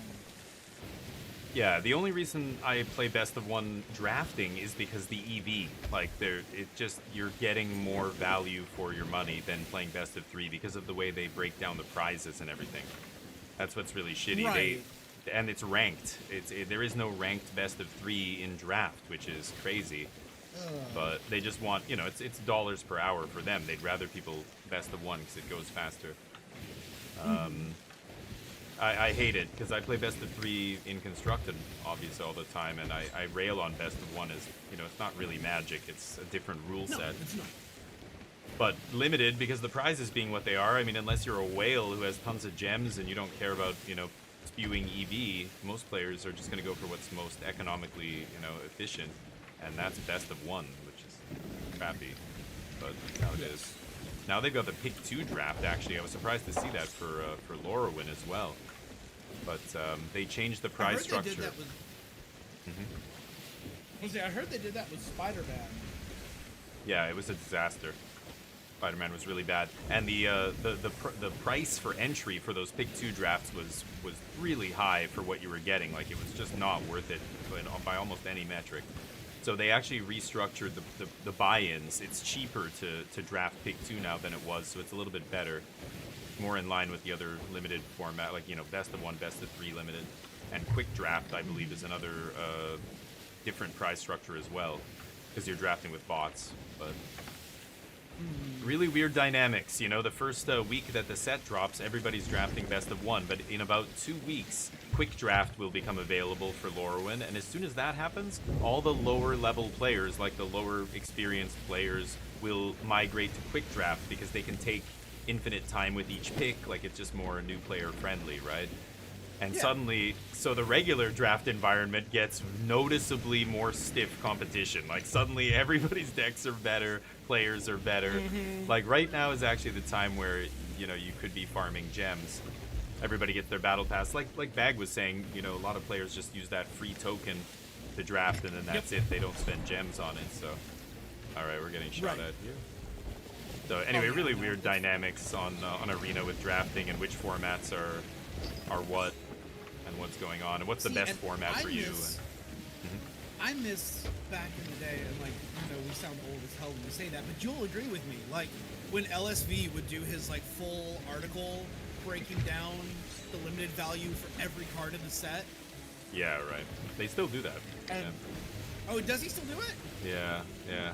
Yeah, the only reason I play best of one drafting is because the EV, like you're getting more value for your money than playing best of three because of the way they break down the prizes and everything. That's what's really shitty. Right. And it's ranked. There is no ranked best of three in draft, which is crazy. But they just want, it's dollars per hour for them. They'd rather people best of one because it goes faster. I hate it because I play best of three in constructed, obviously, all the time, and I rail on best of one as, it's not really Magic, it's a different rule set. It's not. But limited because the prizes being what they are. I mean, unless you're a whale who has tons of gems and you don't care about, spewing EV, most players are just going to go for what's most economically, efficient, and that's best of one, which is crappy, but that's how it is. Now they've got the pick 2 draft, actually. I was surprised to see that for Lorwyn as well. But they changed the prize structure. They did that with, I heard they did that with Spider-Man. Yeah, it was a disaster. Spider-Man was really bad, and the price for entry for those pick 2 drafts was really high for what you were getting. Like, it was just not worth it by almost any metric. So they actually restructured the buy-ins. It's cheaper to draft pick 2 now than it was, so it's a little bit better. More in line with the other limited format, like, best of one, best of three limited. And quick draft, I believe, is another different prize structure as well, because you're drafting with bots. But really weird dynamics. The first week that the set drops, everybody's drafting best of one, but in about 2 weeks, quick draft will become available for Lorwyn, and as soon as that happens, all the lower level players, like the lower experienced players, will migrate to quick draft because they can take infinite time with each pick. Like, it's just more new player friendly, right? And Yeah. suddenly, so the regular draft environment gets noticeably more stiff competition. Like suddenly everybody's decks are better, players are better. Like right now is actually the time where, you know, you could be farming gems. Everybody gets their battle pass. Like Bag was saying, you know, a lot of players just use that free token to draft and then that's it. They don't spend gems on it. So, all right, we're getting shot Right. at here. So anyway, yeah, really no, weird it's- dynamics on Arena with drafting and which formats are what and what's going on and what's the See, best and format I for you. miss- I miss back in the day, and like, you know, we sound old as hell when we say that, but you'll agree with me. Like when LSV would do his like full article breaking down the limited value for every card in the set. Yeah, right. They still do that. And oh, does he still do it? Yeah, yeah.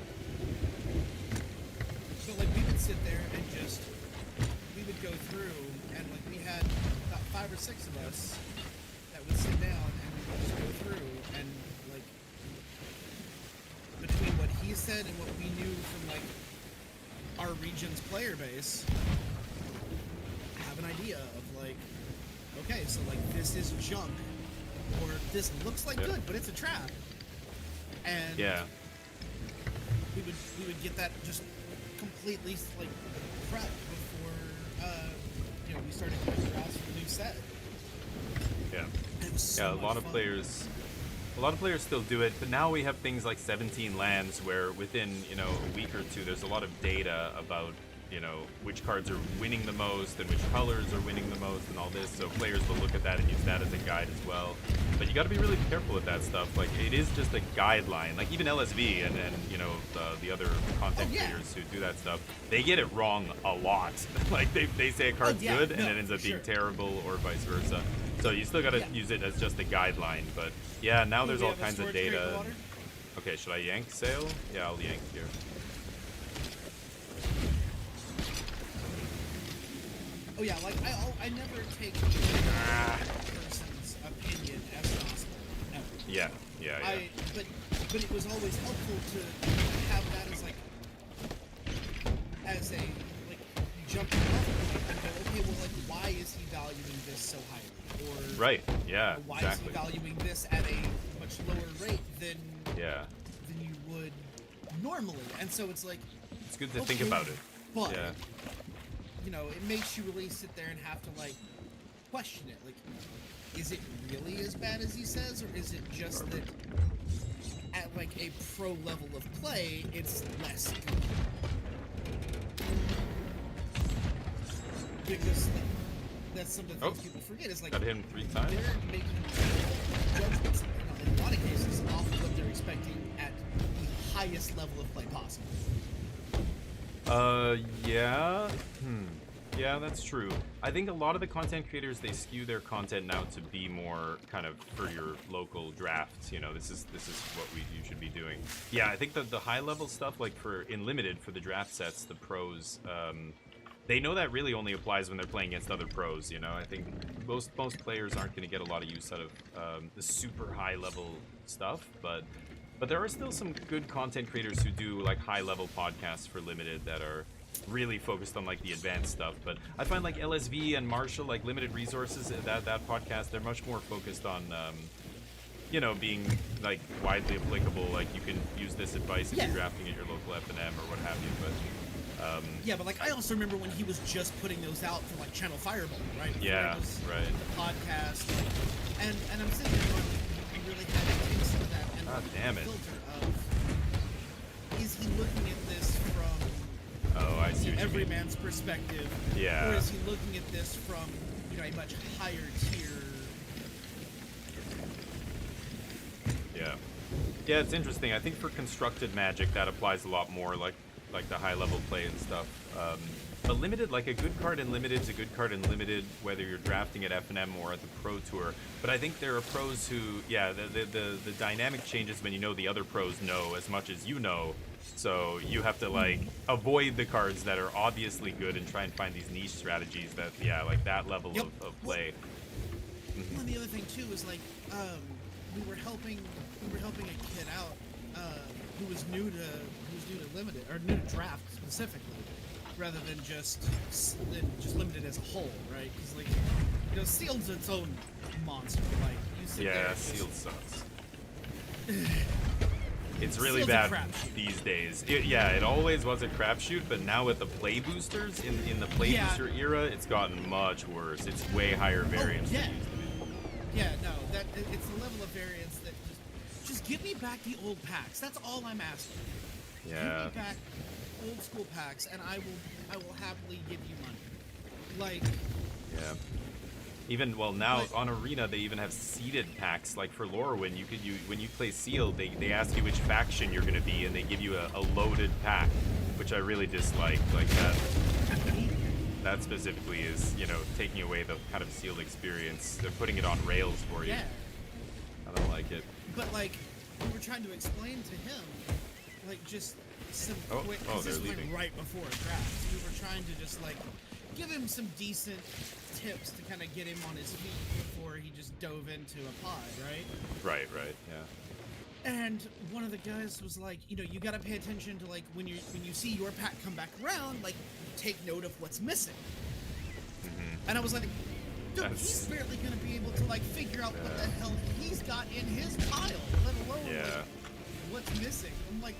So like we would sit there and just we would go through, and like we had about 5 or 6 of us that would sit down and we would just go through and like between what he said and what we knew from like our region's player base, have an idea of like, okay, so like this is junk, or this looks like Yeah. good, but it's a trap. And Yeah. we would get that just completely like prepped before you know we started doing drafts for the new set. Yeah. And it was so Yeah, a much lot of fun. players still do it, but now we have things like 17 lands where within, you know, a week or two there's a lot of data about, you know, which cards are winning the most and which colors are winning the most and all this, so players will look at that and use that as a guide as well. But you got to be really careful with that stuff. Like, it is just a guideline. Like, even LSV and you know, the other content Oh, yeah. creators who do that stuff, they get it wrong a lot. Like, they say a card's yeah, good and no, it ends up for being sure. terrible or vice versa. So you still got to Yeah. use it as just a guideline. But yeah, now Do there's we all have a kinds of storage crate data. water? Okay, should I yank sail? Yeah, I'll yank here. Oh yeah, like I never take a person's opinion as gospel. Ever. Yeah, yeah, yeah. But it was always helpful to have that as like as a like jumping off point and go, okay, well, like why is he valuing this so highly, or Right, yeah, or why exactly. is he valuing this at a much lower rate than Yeah, you would normally? And so it's like, it's good to think okay, about it. but Yeah, you know, it makes you really sit there and have to like question it. Like, is it really as bad as he says, or is it just that at like a pro level of play, it's less good? Because like, that's some of the things people forget. Is like got him 3 times. they're making judgments in a lot of cases off of what they're expecting at the highest level of play possible. Yeah. Yeah, that's true. I think a lot of the content creators, they skew their content now to be more kind of for your local drafts. You know, this is what you should be doing. Yeah, I think that the high level stuff, like for in limited for the draft sets, the pros, they know that really only applies when they're playing against other pros. You know, I think most players aren't going to get a lot of use out of the super high level stuff, but there are still some good content creators who do like high level podcasts for limited that are really focused on like the advanced stuff. But I find like LSV and Marshall, like limited resources, that podcast, they're much more focused on you know, being like widely applicable. Like you can use this advice if Yeah. you're drafting at your local F&M or what have you. But Yeah, but like I also remember when he was just putting those out for like Channel Fireball, right? Before Yeah, it was right. The podcast, and I'm sitting there going, you really had to take some of that and God damn it. filter of, is he looking at this from oh, I see the what you mean. everyman's perspective, Yeah. or is he looking at this from, you know, a much higher tier? Yeah. Yeah, it's interesting. I think for constructed Magic, that applies a lot more, like the high level play and stuff. But limited, like a good card in limited is a good card in limited, whether you're drafting at FNM or at the Pro Tour. But I think there are pros who, yeah, the dynamic changes when you know the other pros know as much as you know. So you have to like avoid the cards that are obviously good and try and find these niche strategies that, yeah, like that level Yep. of play. Well, and the other thing too is like, we were helping a kid out who was new to limited or new to draft specifically, rather than just limited as a whole, right? Because like, you know, sealed's its own monster. Like you sit there Yeah, and just- sealed sucks. It's really Sealed's a bad crapshoot. these days. Yeah, it always was a crapshoot, but now with the play boosters in the play Yeah. booster era, it's gotten much worse. It's way higher variance yeah. than it used to be. Yeah, no, it's a level of variance that just give me back the old packs. That's all I'm asking. Yeah. Give me back old school packs, and I will happily give you money. Like, Yeah. Even well now But- on Arena they even have seeded packs. Like for Lorwyn, when you play sealed, they ask you which faction you're gonna be, and they give you a loaded pack, which I really dislike. Like that. That specifically is, you know, taking away the kind of sealed experience. They're putting it on rails for you. yeah. I don't like it. But like, we were trying to explain to him, like, just some Oh, quick. oh, 'cause this they're was, like, leaving. right before draft. We were trying to just like give him some decent tips to kind of get him on his feet before he just dove into a pod, right? Right, yeah. And one of the guys was like, you know, you gotta pay attention to like when you see your pack come back around, like take note of what's missing. And I was like, dude, he's That's- barely gonna be able to like figure out what the hell he's got in his pile, let alone Yeah. like, what's missing. I'm like,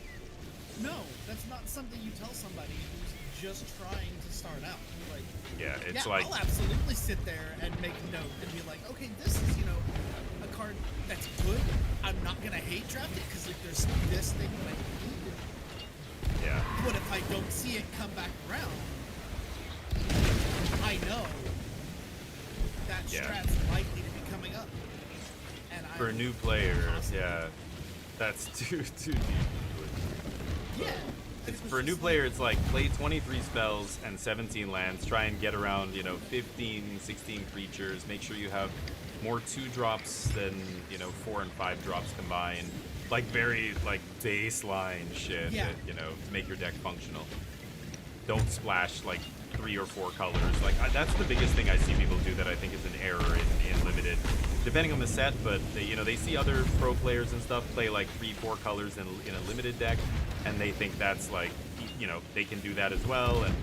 no, that's not something you tell somebody who's just trying to start out. Like, Yeah, it's yeah, like I'll absolutely sit there and make a note and be like, okay, this is, you know, a card that's good. I'm not gonna hate draft it because like there's this thing that I need. yeah. But if I don't see it come back around, I know that Yeah. strat's likely to be coming up. And I For a will new player, constantly- yeah. That's too deep. Yeah. It's, It was for a new just player, it's like play 23 spells and 17 lands. Try and get around, you know, 15, 16 creatures. Make sure you have more 2-drops than, you know, 4 and 5 drops combined. Like very like baseline shit, Yeah. that, you know, to make your deck functional. Don't splash like 3 or 4 colors. Like that's the biggest thing I see people do that I think is an error in limited. Depending on the set, but they, you know, they see other pro players and stuff play like 3, 4 colors in a limited deck, and they think that's like, you know, they can do that as well. And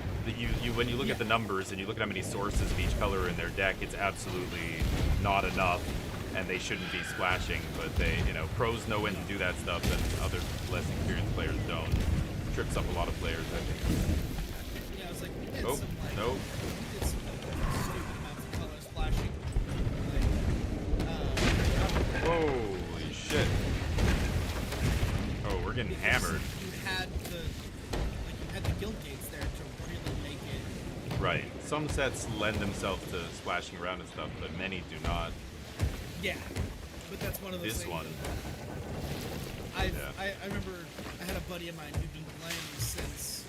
when you look at the numbers and you look at how many sources of each color in their deck, it's absolutely not enough, and they shouldn't be splashing. But they, you know, pros know when to do that stuff, and other less experienced players don't. Trips up a lot of players, I think. Yeah, I was like, we did Oh, some like no. we did some stupid amounts of color splashing. Like, Holy shit! Oh, we're getting because hammered. You had the guild gates there to really make it. Right. Some sets lend themselves to splashing around and stuff, but many do not. Yeah, but that's one of those This things. one. I Yeah. remember I had a buddy of mine who'd been playing since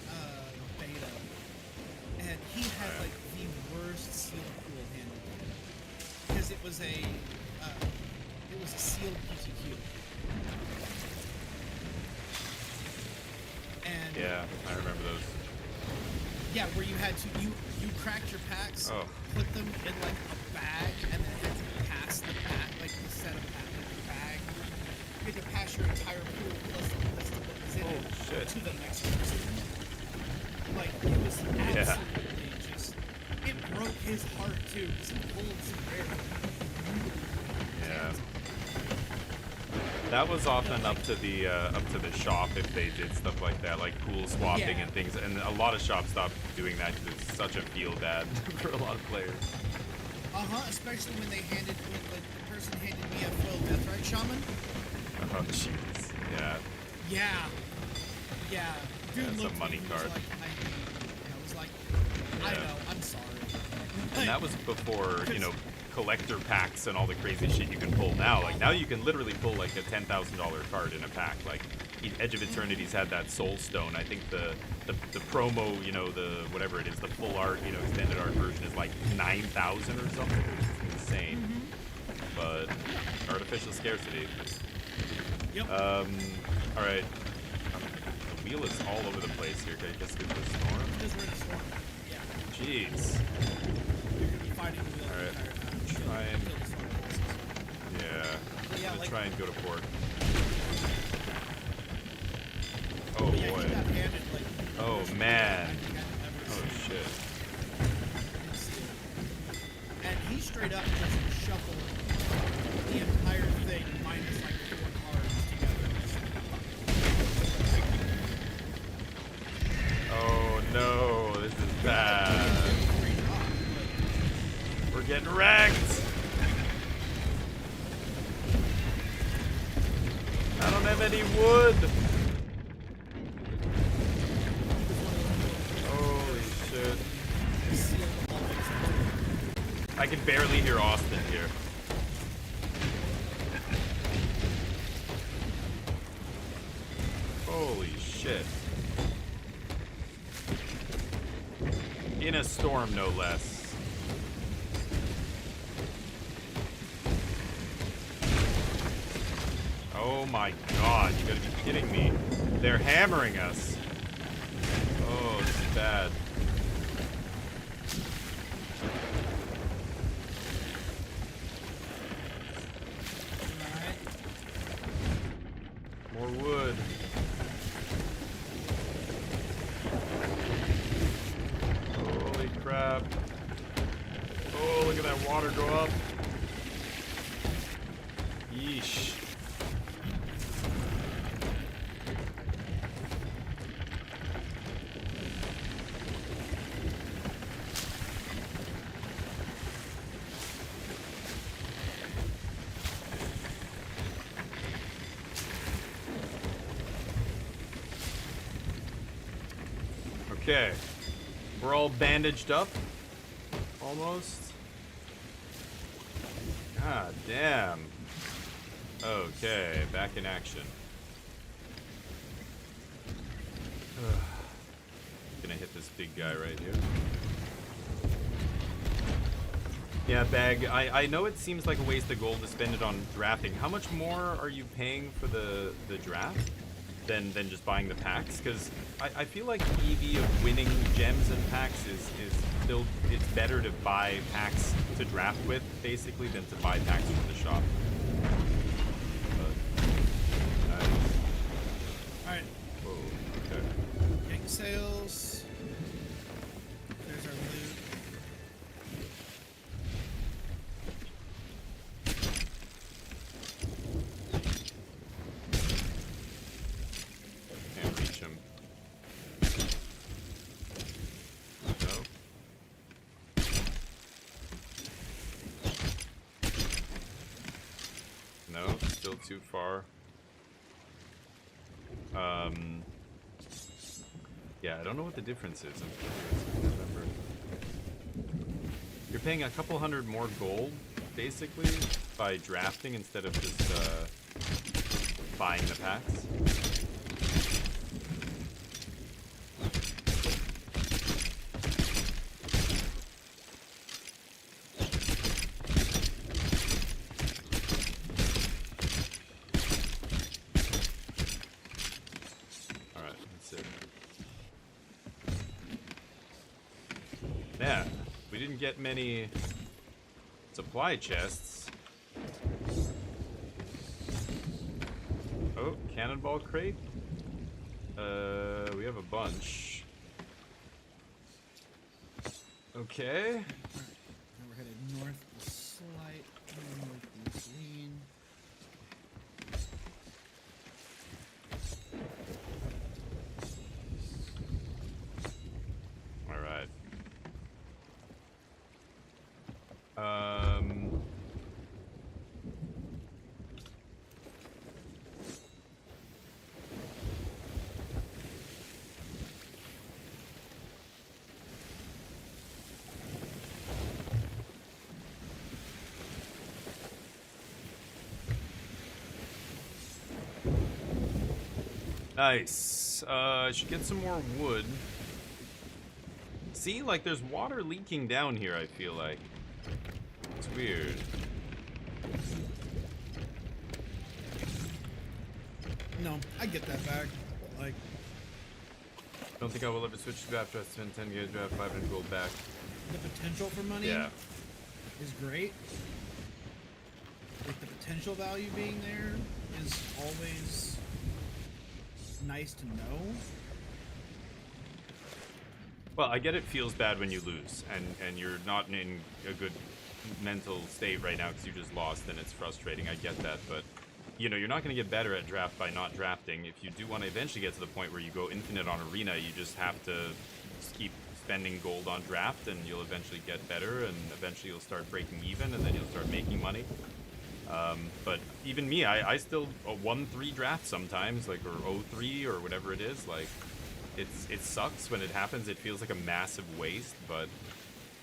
beta, and he had like the worst sealed pool handle because it was a sealed PTQ. And Yeah, I remember those. yeah, where you had to you cracked your packs, Oh. put them in like a bag, and then had to pass the bag, like the set of bag. You had to pass your entire pool plus the list of what was in Oh, it shit. to the next person. Like it was absolutely just. It broke his heart too because he pulled some rare. Yeah. That was often up to the shop if they did stuff like that, like pool swapping Yeah. and things. And a lot of shops stopped doing that because it's such a feel bad for a lot of players. Especially when the person handed me a foil Deathrite Shaman. Oh jeez. Yeah. Yeah. Yeah. Dude That's a looked at money me and card. Was like, I was like, I Yeah. know, I'm sorry. And that was before, you know, collector packs and all the crazy shit you can pull now. Like now you can literally pull like a $10,000 card in a pack. Like Edge of Eternity's had that Soul Stone. I think the promo, you know, the whatever it is, the full art, you know, extended art version is like 9,000 or something. It's insane. But artificial scarcity. Yep. All right. The wheel is all over the place here. I guess because of the storm. Because we're in a storm. Yeah. Jeez. You're gonna be fighting the wheel Alright. the entire time. Try and- Kill the storm forces. Yeah. But yeah, I'm gonna like- try and go to port. Oh But yeah, boy. he got handed like. Oh, the worst man. attack I've ever Oh shit. And he straight up just shuffled the entire thing minus like 4 cards together. Oh no, this is bad. We're getting wrecked. I don't have any wood. Holy shit. I can barely hear Austin here. Holy shit. In a storm, no less. Oh my god, you gotta be kidding me. They're hammering us. Oh, this is bad. More wood. Holy crap. Oh, look at that water go up. Yeesh. Okay, we're all bandaged up, almost. God damn. Okay, back in action. Gonna hit this big guy right here. Yeah, Bag, I know it seems like a waste of gold to spend it on drafting. How much more are you paying for the draft than just buying the packs? Because I feel like the EV of winning gems and packs is still, it's better to buy packs to draft with, basically, than to buy packs from the shop. But, nice. Alright. Whoa, okay. Getting sales. There's our loot. Can't reach him. No. No, still too far. Yeah, I don't know what the difference is. I'm curious. I can't remember. You're paying a couple hundred more gold, basically, by drafting instead of just buying the packs. Alright, that's it. Yeah, we didn't get many supply chests. Oh, cannonball crate? We have a bunch. Okay. Alright, now we're headed north, slight, northeast lean. Alright. Nice. I should get some more wood. See, like, there's water leaking down here, I feel like. It's weird. No, I get that back. Like, Don't think I will ever switch to after I spend 10 years draft 500 gold back. the potential for money Yeah. is great. Like, the potential value being there is always nice to know. Well, I get it feels bad when you lose, and you're not in a good mental state right now because you just lost, and it's frustrating. I get that, but you know, you're not going to get better at draft by not drafting. If you do want to eventually get to the point where you go infinite on arena, you just have to just keep spending gold on draft, and you'll eventually get better, and eventually you'll start breaking even, and then you'll start making money. But even me, I still 1-3 draft sometimes, like, or 0-3 or whatever it is. Like, it sucks when it happens. It feels like a massive waste, but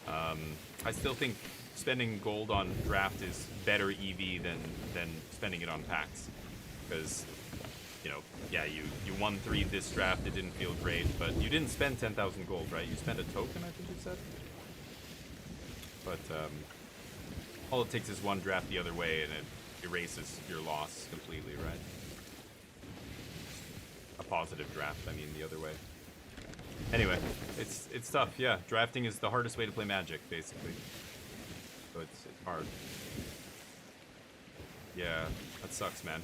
I still think spending gold on draft is better EV than spending it on packs, because, you know, yeah, you 1-3 this draft, it didn't feel great, but you didn't spend 10,000 gold, right? You spent a token, I think you said. But all it takes is one draft the other way, and it erases your loss completely, right? A positive draft, I mean, the other way. Anyway, it's tough, yeah. Drafting is the hardest way to play Magic, basically. So it's hard. Yeah, that sucks, man.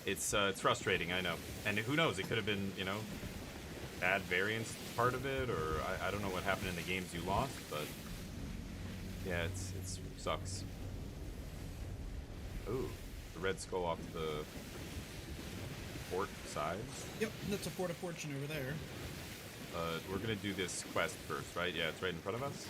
It's frustrating, I know. And who knows, it could have been, you know, bad variance part of it, or I don't know what happened in the games you lost, but yeah, it sucks. Ooh, the red skull off the port side. Yep, that's a Port of Fortune over there. We're gonna do this quest first, right? Yeah, it's right in front of us.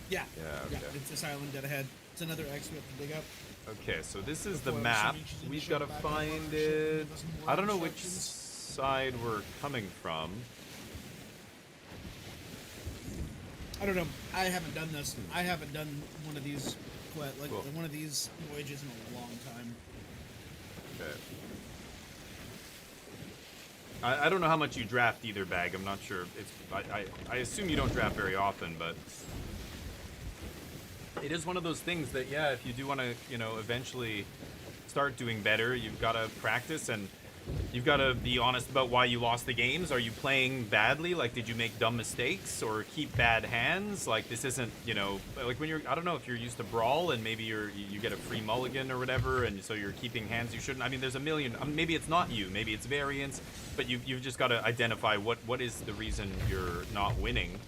Yeah. Yeah, okay. Yeah, it's this island dead ahead. It's another X we have to dig up. Okay, so this is the Before map. she reaches We've initial got to backup find on our ship and it. give us more I don't know which instructions. side we're coming from. I don't know. I haven't done this. I haven't done one of these Cool. one of these voyages in a long time. Okay. I don't know how much you draft either, Bag. I'm not sure. I assume you don't draft very often, but it is one of those things that, yeah, if you do want to, you know, eventually start doing better, you've got to practice, and you've got to be honest about why you lost the games. Are you playing badly? Like, did you make dumb mistakes or keep bad hands? Like, this isn't, you know, like when you're, I don't know, if you're used to Brawl and maybe you get a free mulligan or whatever, and so you're keeping hands you shouldn't. I mean, there's a million, maybe it's not you, maybe it's variance, but you've just got to identify what is the reason you're not winning,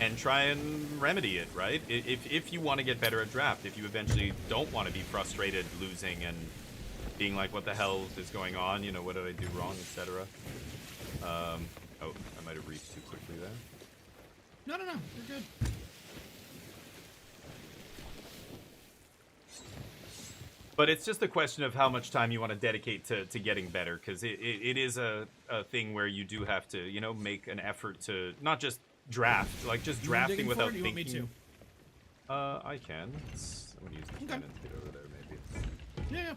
and try and remedy it, right? If you want to get better at draft, if you eventually don't want to be frustrated losing and being like, what the hell is going on? You know, what did I do wrong, etc. Oh, I might have reached too quickly there. No, you're good. But it's just a question of how much time you want to dedicate to getting better, because it is a thing where you do have to, you know, make an effort to not just draft, like just You want drafting digging without forward, or you thinking. want me I can. I'm gonna use the Okay. cannon to get over there, maybe. Yeah.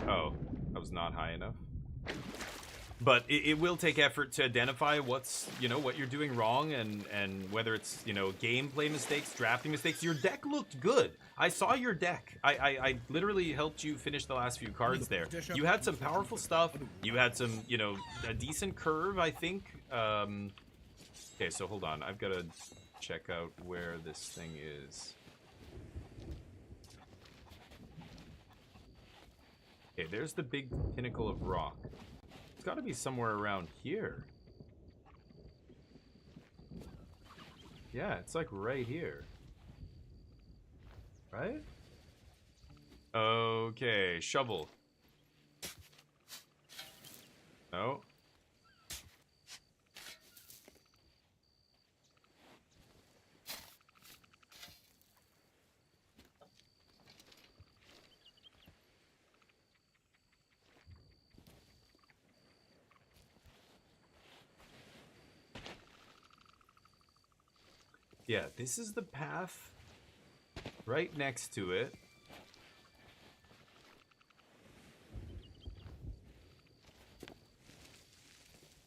Oh, I was not high enough. But it will take effort to identify what's, you know, what you're doing wrong, and whether it's, you know, gameplay mistakes, drafting mistakes. Your deck looked good. I saw your deck. I literally helped you finish the last few cards there. You had some powerful stuff. You had some, you know, a decent curve, I think. Okay, so hold on. I've got to check out where this thing is. Okay, there's the big pinnacle of rock. It's got to be somewhere around here. Yeah, it's like right here. Right? Okay, shovel. No. Yeah, this is the path right next to it.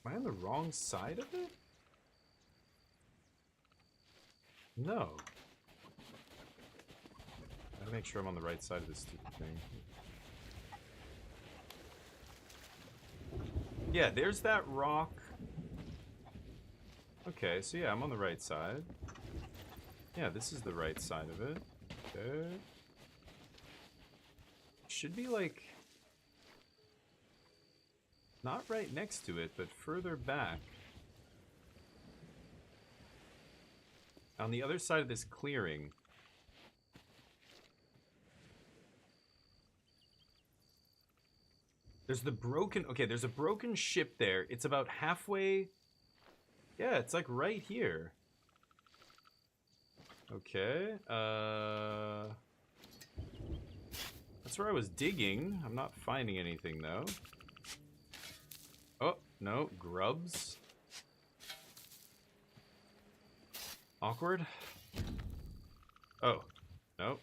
Am I on the wrong side of it? No. I gotta make sure I'm on the right side of this stupid thing. Yeah, there's that rock. Okay, so yeah, I'm on the right side. Yeah, this is the right side of it. Okay. Should be like... Not right next to it, but further back. On the other side of this clearing. There's the broken... Okay, there's a broken ship there. It's about halfway... Yeah, it's like right here. Okay, that's where I was digging. I'm not finding anything, though. Oh, no, grubs. Awkward. Oh, no.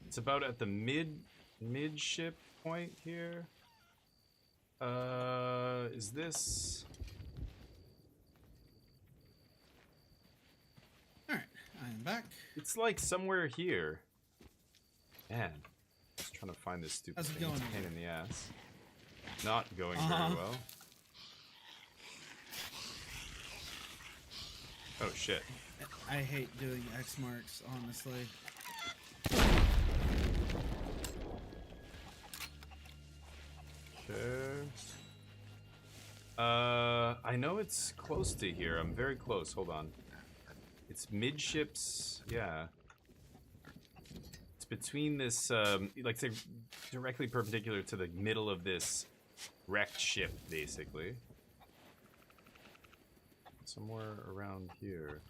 It's about at the midship point here. Is this? All right, I am back. It's like somewhere here. Man, just trying to find this stupid How's it thing. It's a going? pain in the ass. Not going Uh-huh. very well. Oh shit. I hate doing X marks, honestly. Okay. I know it's close to here. I'm very close. Hold on. It's midships. Yeah. It's between this, like, say, directly perpendicular to the middle of this wrecked ship, basically. Somewhere around here.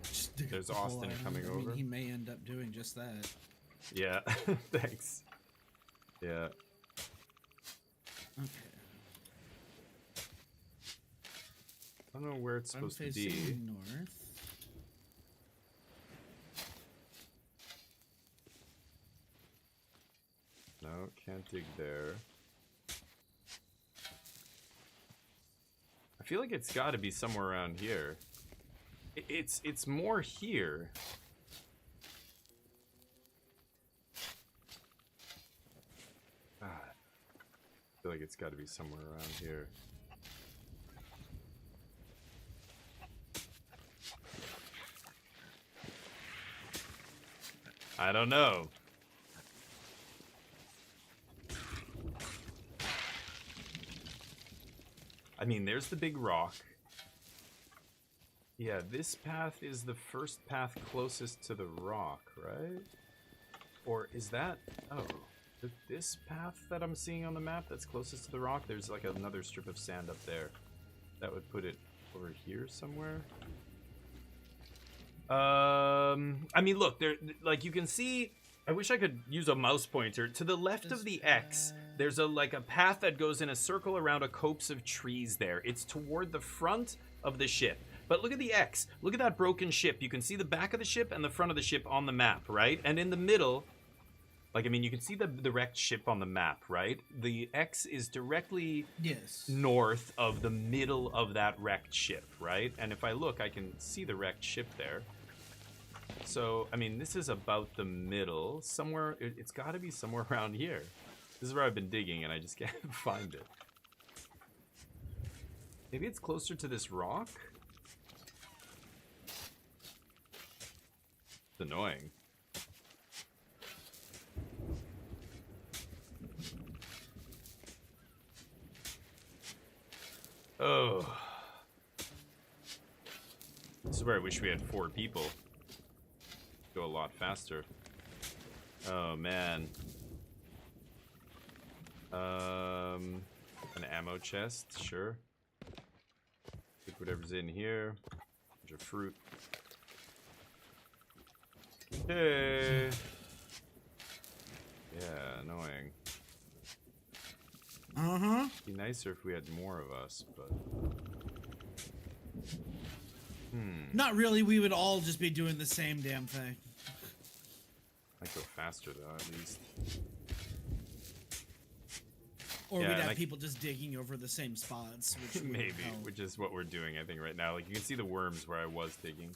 Just dig There's up the hole, Austin Adam. coming I mean, over. he may end up doing just that. Yeah. Thanks. Yeah. Okay. I don't know where it's I'm supposed to be. facing north. No, can't dig there. I feel like it's got to be somewhere around here. It's more here. Ah, I feel like it's got to be somewhere around here. I don't know. I mean, there's the big rock. Yeah, this path is the first path closest to the rock, right? Or is that... Oh, this path that I'm seeing on the map that's closest to the rock, there's like another strip of sand up there. That would put it over here somewhere. I mean, look, there, like, you can see... I wish I could use a mouse pointer. To the left of the X, there's a path that goes in a circle around a copse of trees there. It's toward the front of the ship. But look at the X. Look at that broken ship. You can see the back of the ship and the front of the ship on the map, right? And in the middle, like, I mean, you can see the wrecked ship on the map, right? The X is directly north of the middle of that wrecked ship, right? And if I look, I can see the wrecked ship there. So, I mean, this is about the middle. Somewhere, it's got to be somewhere around here. This is where I've been digging, and I just can't find it. Maybe it's closer to this rock? It's annoying. Oh. This is where I wish we had 4 people. Go a lot faster. Oh man. An ammo chest, sure. Take whatever's in here. Bunch of fruit. Hey. Yeah, annoying. Uh-huh. It'd be nicer if we had more of us, but... Not really, we would all just be doing the same damn thing. Might go faster though, at least. Or Yeah, we'd and have I- people just digging over the same spots, which would Maybe, help. which is what we're doing, I think, right now. Like, you can see the worms where I was digging.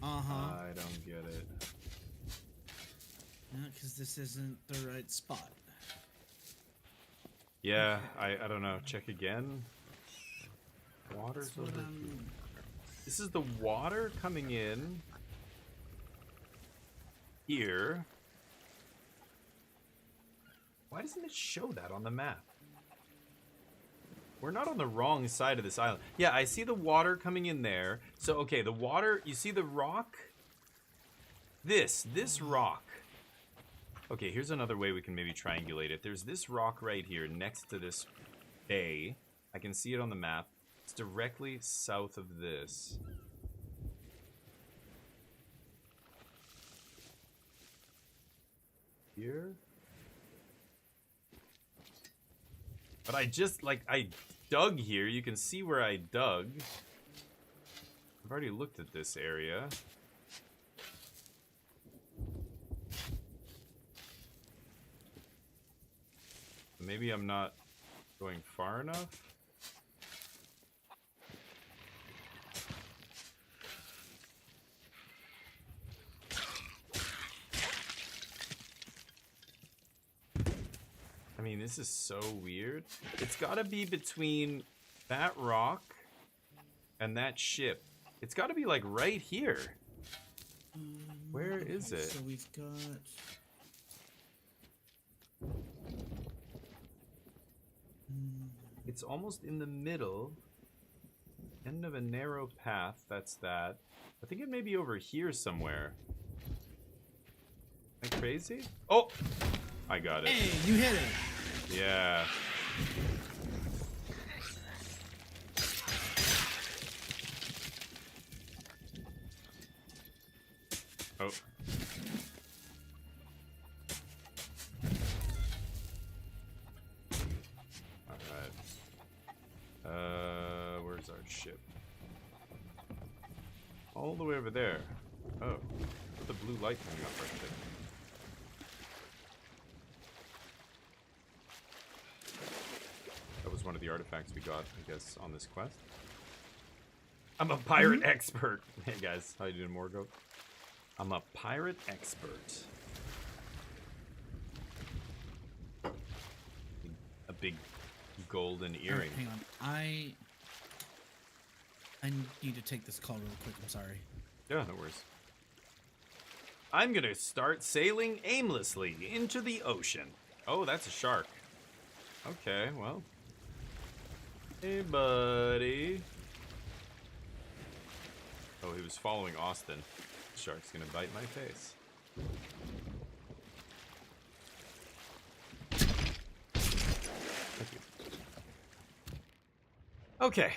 Uh-huh. I don't get it. Because this isn't the right spot. Yeah, I don't know. Check again. Water's That's what, over here. This is the water coming in here. Why doesn't it show that on the map? We're not on the wrong side of this island. Yeah, I see the water coming in there. So, okay, the water, you see the rock? This rock. Okay, here's another way we can maybe triangulate it. There's this rock right here next to this bay. I can see it on the map. It's directly south of this. Here? But I just, like, I dug here. You can see where I dug. I've already looked at this area. Maybe I'm not going far enough. I mean, this is so weird. It's gotta be between that rock and that ship. It's gotta be like right here. Where is it? So we've got. It's almost in the middle. End of a narrow path. That's that. I think it may be over here somewhere. Am I crazy? Oh! I got it. Hey, you hit it. Yeah. Oh. Where's our ship? All the way over there. Oh, with the blue light coming up right there. That was one of the artifacts we got, I guess, on this quest. I'm a pirate expert. Hey guys, how you doing, Morgo? I'm a pirate expert. A big golden earring. Hang on, I need to take this call real quick. I'm sorry. Yeah, no worries. I'm gonna start sailing aimlessly into the ocean. Oh, that's a shark. Okay, well. Hey, buddy. Oh, he was following Austin. The shark's gonna bite my face. Thank you. Okay.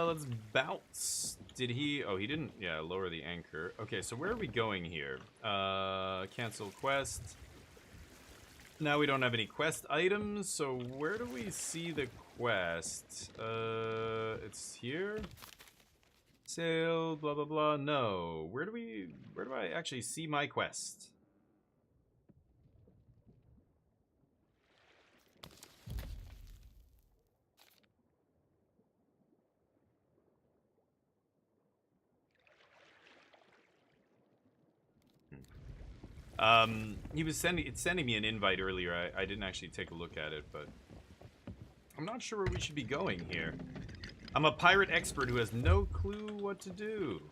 Let's bounce. Did he? Oh, he didn't. Yeah, lower the anchor. Okay, so where are we going here? Cancel quest. Now we don't have any quest items, so where do we see the quest? It's here? Sail, blah, blah, blah. No. Where do I actually see my quest? He was sending me an invite earlier. I didn't actually take a look at it, but I'm not sure where we should be going here. I'm a pirate expert who has no clue what to do.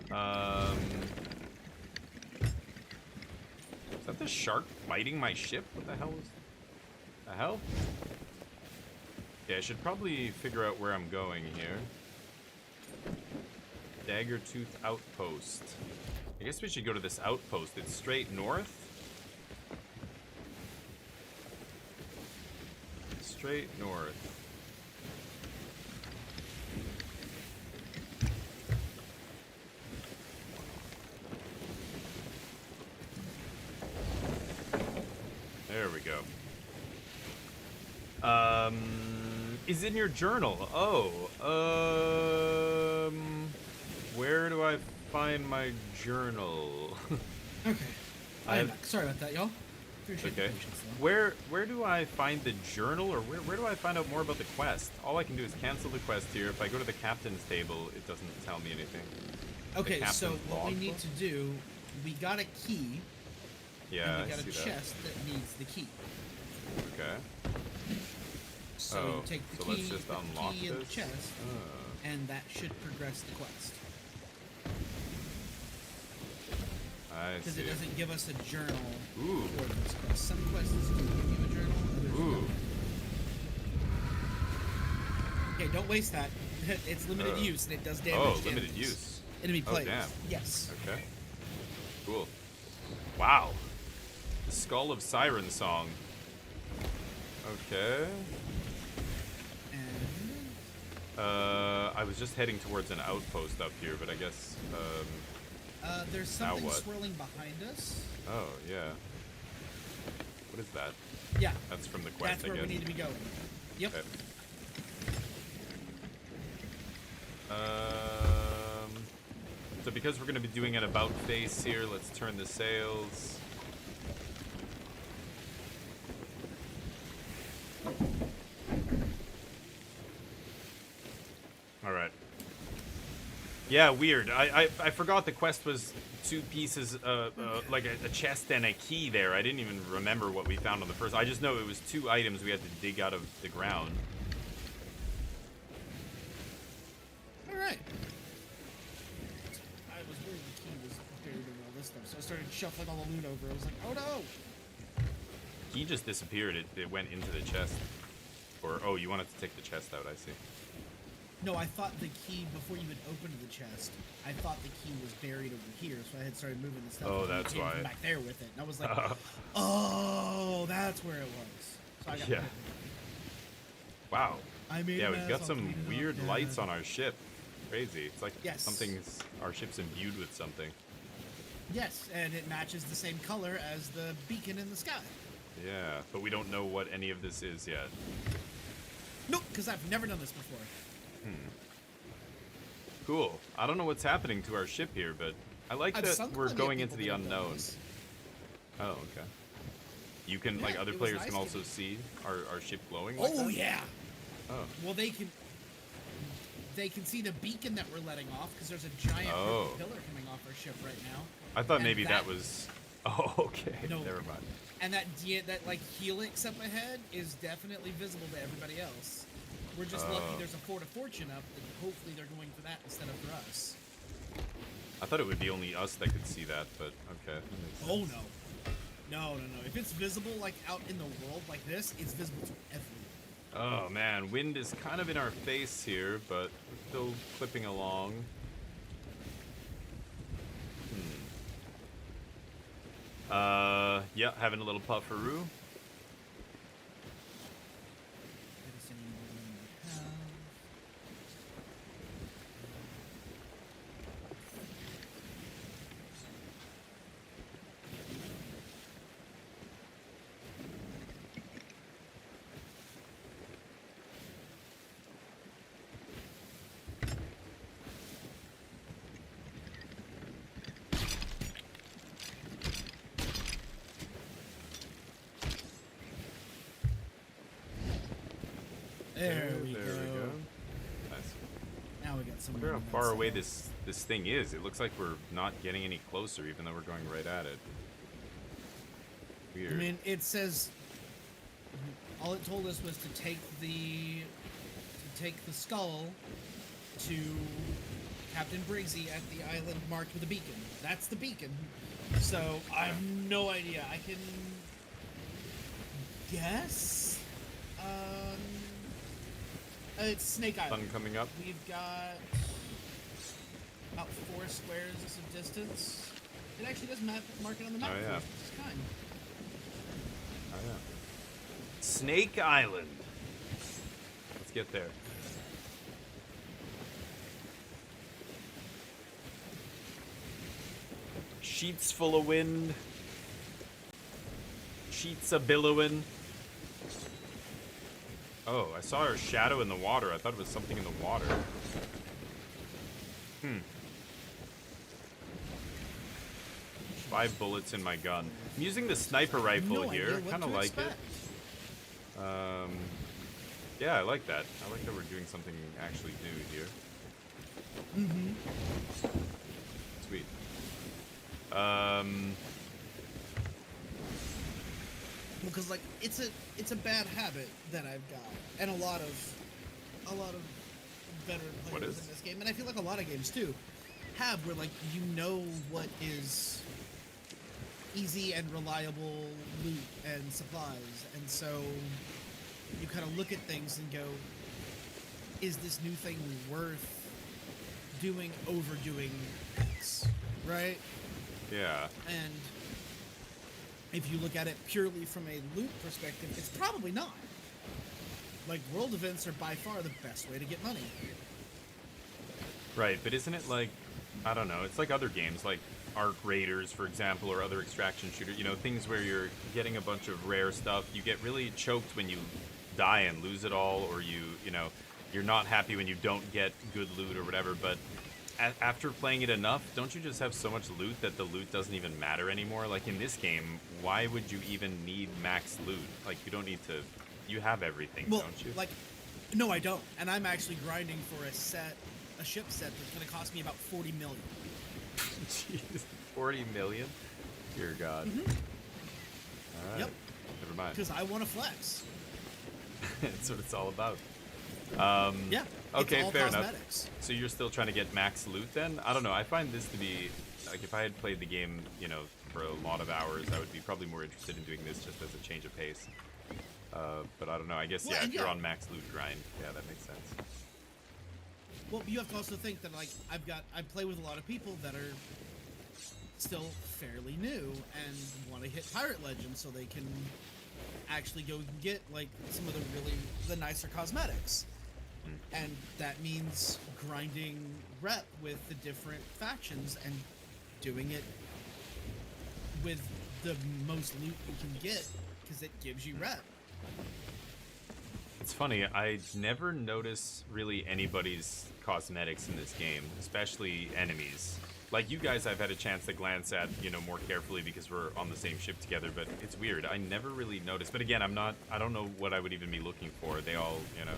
Is that the shark biting my ship? What the hell is the hell? Yeah, I should probably figure out where I'm going here. Daggertooth Outpost. I guess we should go to this outpost. It's straight north. Straight north. There we go. Is in your journal. Oh, where do I find my journal? Okay. I'm back. Sorry about that, y'all. Appreciate the Okay. patience, though. Where do I find the journal, or where do I find out more about the quest? All I can do is cancel the quest here. If I go to the captain's table, it doesn't tell me anything. Okay, so captain's what we logbook? need to do, we got a key Yeah, and I you got a see that. chest that needs the key. Okay. So Oh, you take the so key, let's just put the unlock key in the this? chest, Oh. and that should progress the quest. I Because see. it doesn't give us a journal Ooh. for this quest. Some quests do give you a journal, others Ooh. don't. Okay, don't waste that. It's limited use and it does damage. Oh, to limited enemies. use. Enemy Oh, players. damn. Yes. Okay. Cool. Wow. The Skull of Siren Song. Okay. And I was just heading towards an outpost up here, but I guess, there's Now something what? swirling behind us. oh, yeah. What is that? Yeah, That's from the quest, that's where I we guess. need to be going. Yep. Okay. So because we're going to be doing an about face here, let's turn the sails. All right. Yeah, weird. I forgot the quest was 2 pieces, like a chest and a key there. I didn't even remember what we found on the first. I just know it was 2 items we had to dig out of the ground. All right. I was worried the key was buried in all this stuff, so I started shuffling all the loot over. I was like, oh no! Key just disappeared. It went into the chest. Or, oh, you wanted to take the chest out, I see. No, I thought the key, before you had opened the chest, I thought the key was buried over here, so I had started moving the stuff. Oh, and you that's came why. from back there with it, and I was like, oh, that's where it was. So I got Yeah. rid of it. Wow. I made Yeah, an we've ass, got I'll some clean it up. weird Yeah. lights on our ship. Crazy. It's like Yes. something's, our ship's imbued with something. Yes, and it matches the same color as the beacon in the sky. Yeah, but we don't know what any of this is yet. Nope, because I've never done this before. Cool. I don't know what's happening to our ship here, but I like I've that sunk we're plenty of going into people the that have done unknown. this. Oh, okay. You can, Yeah, like, other it was players nice can to also be- see our ship glowing like Oh that? yeah. Oh. Well, they can see the beacon that we're letting off because there's a giant Oh. purple pillar coming off our ship right now. I thought And maybe that was... Oh, okay. No. Never mind. And that like helix up ahead is definitely visible to everybody else. We're just lucky Oh. there's a Fort of Fortune up, and hopefully they're going for that instead of for us. I thought it would be only us that could see that, but okay. that makes Oh sense. no. No. If it's visible like out in the world like this, it's visible to everyone. Oh man, wind is kind of in our face here, but we're still clipping along. Yeah, having a little pufferoo. There we go. Nice. Now we got some. I wonder how movement far on away that. this thing is. It looks like we're not getting any closer, even though we're going right at it. Weird. I mean, it says all it told us was to take the skull to Captain Briggsy at the island marked with a beacon. That's the beacon. So I have no idea. I can guess. It's Snake Island. Sun coming up. We've got about 4 squares of distance. It actually does mark it on the map. Oh, for yeah. us, which is kind. Oh yeah. Snake Island. Let's get there. Sheets full of wind. Sheets a billowing. Oh, I saw her shadow in the water. I thought it was something in the water. 5 bullets in my gun. I'm using the sniper rifle No here. idea what Kind of to like expect. it. Yeah, I like that. I like that we're doing something actually new here. Sweet. because like it's a bad habit that I've got, and a lot of better players in this game, and I feel like a lot of games too have, where like you know what is easy and reliable loot and supplies, and so you kind of look at things and go, is this new thing worth overdoing X, right? Yeah. And if you look at it purely from a loot perspective, it's probably not. Like, world events are by far the best way to get money. Right, but isn't it like, I don't know, it's like other games, like Arc Raiders, for example, or other extraction shooters, you know, things where you're getting a bunch of rare stuff. You get really choked when you die and lose it all, or you know, you're not happy when you don't get good loot or whatever, but after playing it enough, don't you just have so much loot that the loot doesn't even matter anymore? Like in this game, why would you even need max loot? Like, you don't need to, you have everything, well, don't you? Like, no, I don't. And I'm actually grinding for a ship set that's going to cost me about 40 million. Jeez, 40 million? Dear God. Mm-hmm. All right. Yep. Never mind. Because I want to flex. That's what it's all about. Yeah. Okay, all fair cosmetics. enough. So you're still trying to get max loot then? I don't know. I find this to be, like, if I had played the game, you know, for a lot of hours, I would be probably more interested in doing this just as a change of pace. But I don't know. I guess, Well, yeah, and if you're yeah. on max loot grind, yeah, that makes sense. Well, you have to also think that, like, I play with a lot of people that are still fairly new and want to hit Pirate Legend so they can actually go and get, like, some of the nicer cosmetics. And that means grinding rep with the different factions and doing it with the most loot you can get, because it gives you rep. It's funny, I never notice really anybody's cosmetics in this game, especially enemies. Like you guys, I've had a chance to glance at, you know, more carefully because we're on the same ship together, but it's weird. I never really noticed. But again, I don't know what I would even be looking for. They all, you know,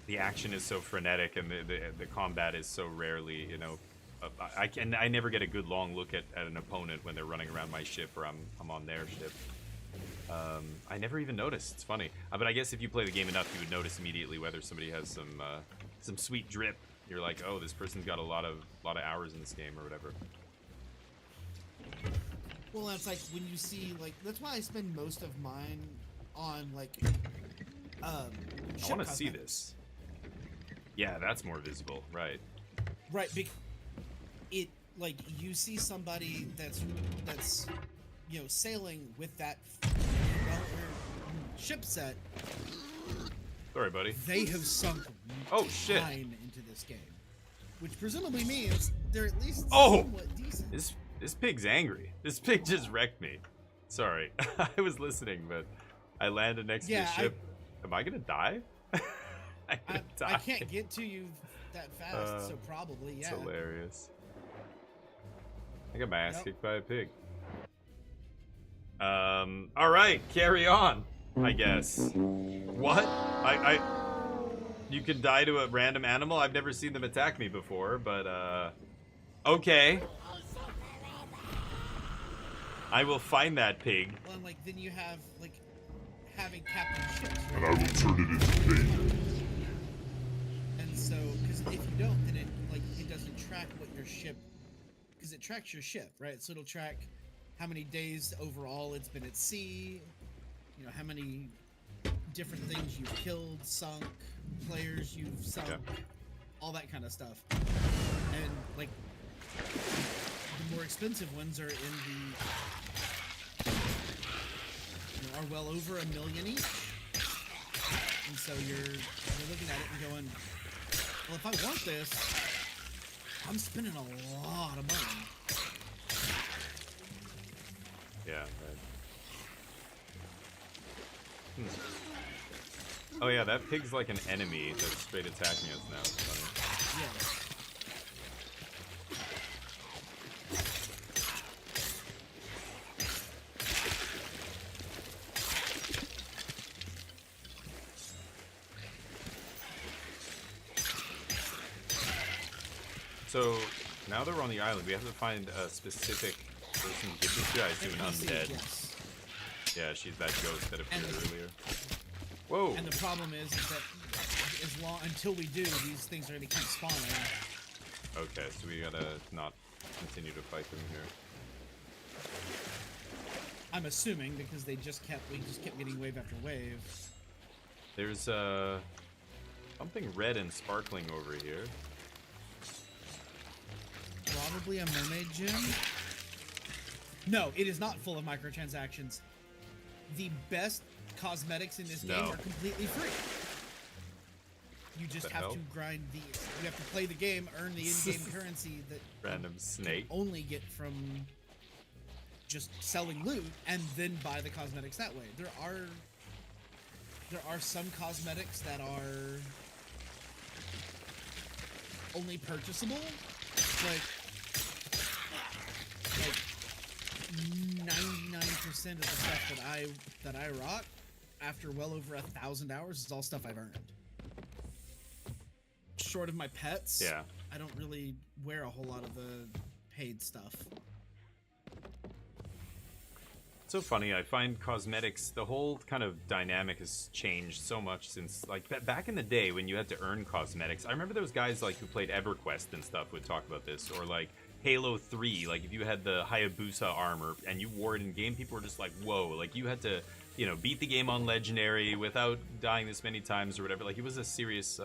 the action is so frenetic and the combat is so rarely, you know, I never get a good long look at an opponent when they're running around my ship or I'm on their ship. I never even noticed. It's funny, but I guess if you play the game enough, you would notice immediately whether somebody has some sweet drip. You're like, oh, this person's got a lot of hours in this game or whatever. Well, that's like when you see, like, that's why I spend most of mine on, like, I want to see this. Yeah, that's more visible, right? Right, because it, like, you see somebody that's you know, sailing with that ship set. Sorry, buddy. They have sunk shit. time into this game, which presumably means they're at least Oh! somewhat decent. This pig's angry. This pig just wrecked me. Sorry, I was listening, but I landed next to the ship. Am I gonna die? I can't get to you that fast, so probably, yeah. It's hilarious. I got my ass kicked by a pig. All right, carry on, I guess. What? You can die to a random animal? I've never seen them attack me before, but, okay. I will find that pig. Well, and, like, then you have, like, having captain ships, right? And I will turn it into bait. And so, because if you don't, then it doesn't track what your ship, because it tracks your ship, right? So it'll track how many days overall it's been at sea, you know, how many different things you've killed, sunk, players you've sunk, all that kind of stuff. And, like, the more expensive ones are in the, you know, are well over $1 million each. And so you're looking at it and going, well, if I want this, I'm spending a lot of money. Yeah, right. Oh yeah, that pig's like an enemy that's straight attacking us now. It's funny. Yeah. So now that we're on the island, we have to find a specific person to give this to. I assume an NPC, undead. yes. Yeah, she's that ghost that appeared And- earlier. Whoa! And the problem is that until we do, these things are gonna keep spawning. Okay, so we gotta not continue to fight them here. I'm assuming because we just kept getting wave after wave. There's something red and sparkling over here. Probably a mermaid gem. No, it is not full of microtransactions. The best cosmetics in this game No. are completely free. You just The have hell? to grind these. You have to play the game, earn the in-game currency that Random you snake. can only get from just selling loot, and then buy the cosmetics that way. There are some cosmetics that are only purchasable, but like 99% of the stuff that I rock after well over 1,000 hours is all stuff I've earned. Short of my pets, Yeah. I don't really wear a whole lot of the paid stuff. It's so funny. I find cosmetics, the whole kind of dynamic has changed so much since, like, back in the day when you had to earn cosmetics. I remember those guys, like, who played EverQuest and stuff would talk about this, or like Halo 3, like if you had the Hayabusa armor and you wore it in game, people were just like, whoa, like you had to, you know, beat the game on Legendary without dying this many times or whatever. Like it was a serious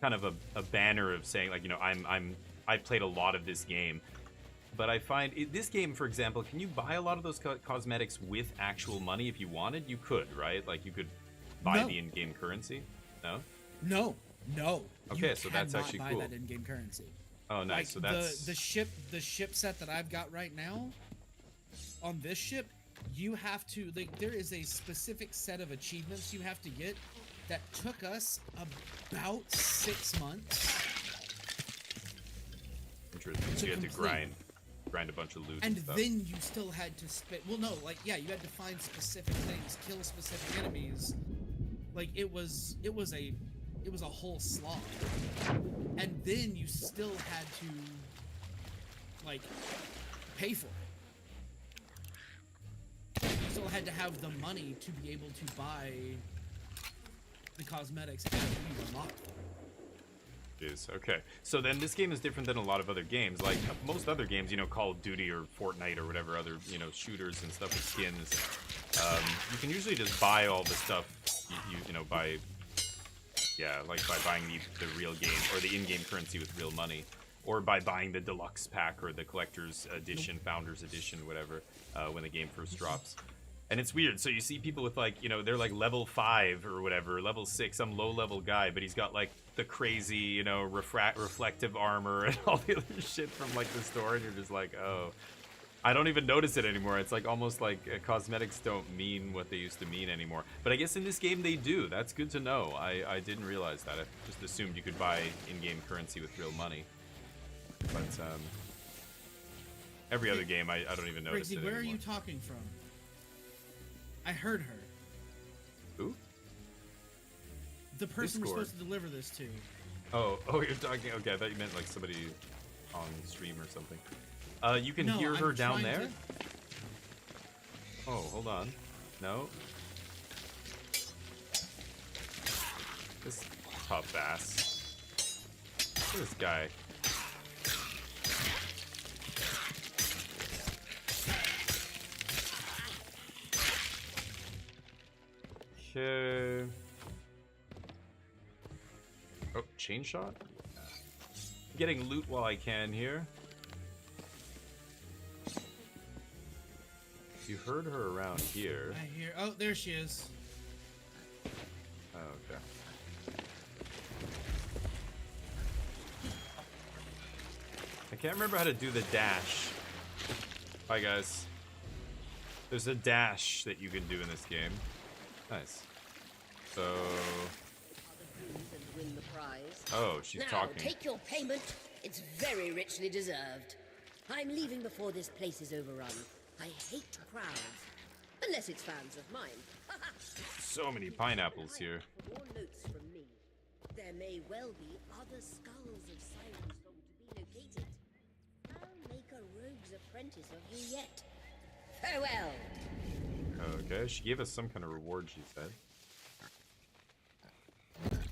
kind of a banner of saying, like, you know, I played a lot of this game. But I find this game, for example, can you buy a lot of those cosmetics with actual money if you wanted? You could, right? Like you could buy No. the in-game currency. No. No. Okay, You so that's cannot actually buy cool. that in-game currency. Oh, nice. Like So that's the ship set that I've got right now. On this ship, you have to there is a specific set of achievements you have to get that took us about 6 months. interesting. So to you had to complete. grind a bunch of loot And stuff. then you still had to spit. Well, no, like yeah, you had to find specific things, kill specific enemies. Like it was a whole slog. And then you still had to like pay for it. You still had to have the money to be able to buy the cosmetics after you unlocked them. Is okay. So then this game is different than a lot of other games. Like most other games, you know, Call of Duty or Fortnite or whatever other, you know, shooters and stuff with skins. You can usually just buy all the stuff you know, by like by buying the real game or the in-game currency with real money, or by buying the deluxe pack or the collector's edition, founder's edition, whatever, when the game first drops. And it's weird. So you see people with like, you know, they're like level 5 or whatever, level 6, some low-level guy, but he's got like the crazy, you know, reflective armor and all the other shit from like the store, and you're just like, oh, I don't even notice it anymore. It's like almost like cosmetics don't mean what they used to mean anymore. But I guess in this game they do. That's good to know. I didn't realize that. I just assumed you could buy in-game currency with real money. But every other game, I don't even notice Briggsy, it where are anymore. you talking from? I heard her. Who? The person we're Discord. supposed to deliver this to. Oh, you're talking. Okay, I thought you meant like somebody on stream or something. You can No, hear I'm her down trying there. to- Oh, hold on. No. This tough ass. Look at this guy. Okay. Oh, chain shot? Getting loot while I can here. You heard her around here. I hear. Oh, there she is. Oh, okay. I can't remember how to do the dash. Bye, guys. There's a dash that you can do in this game. Nice. So... And win the prize. Oh, she's now, talking. take your payment. It's very richly deserved. I'm leaving before this place is overrun. I hate crowds. Unless it's fans of mine. So many pineapples here. For more notes from me. There may well be other skulls of Sirens to be located. I'll make a rogue's apprentice of you yet. Farewell. Okay, she gave us some kind of reward, she said.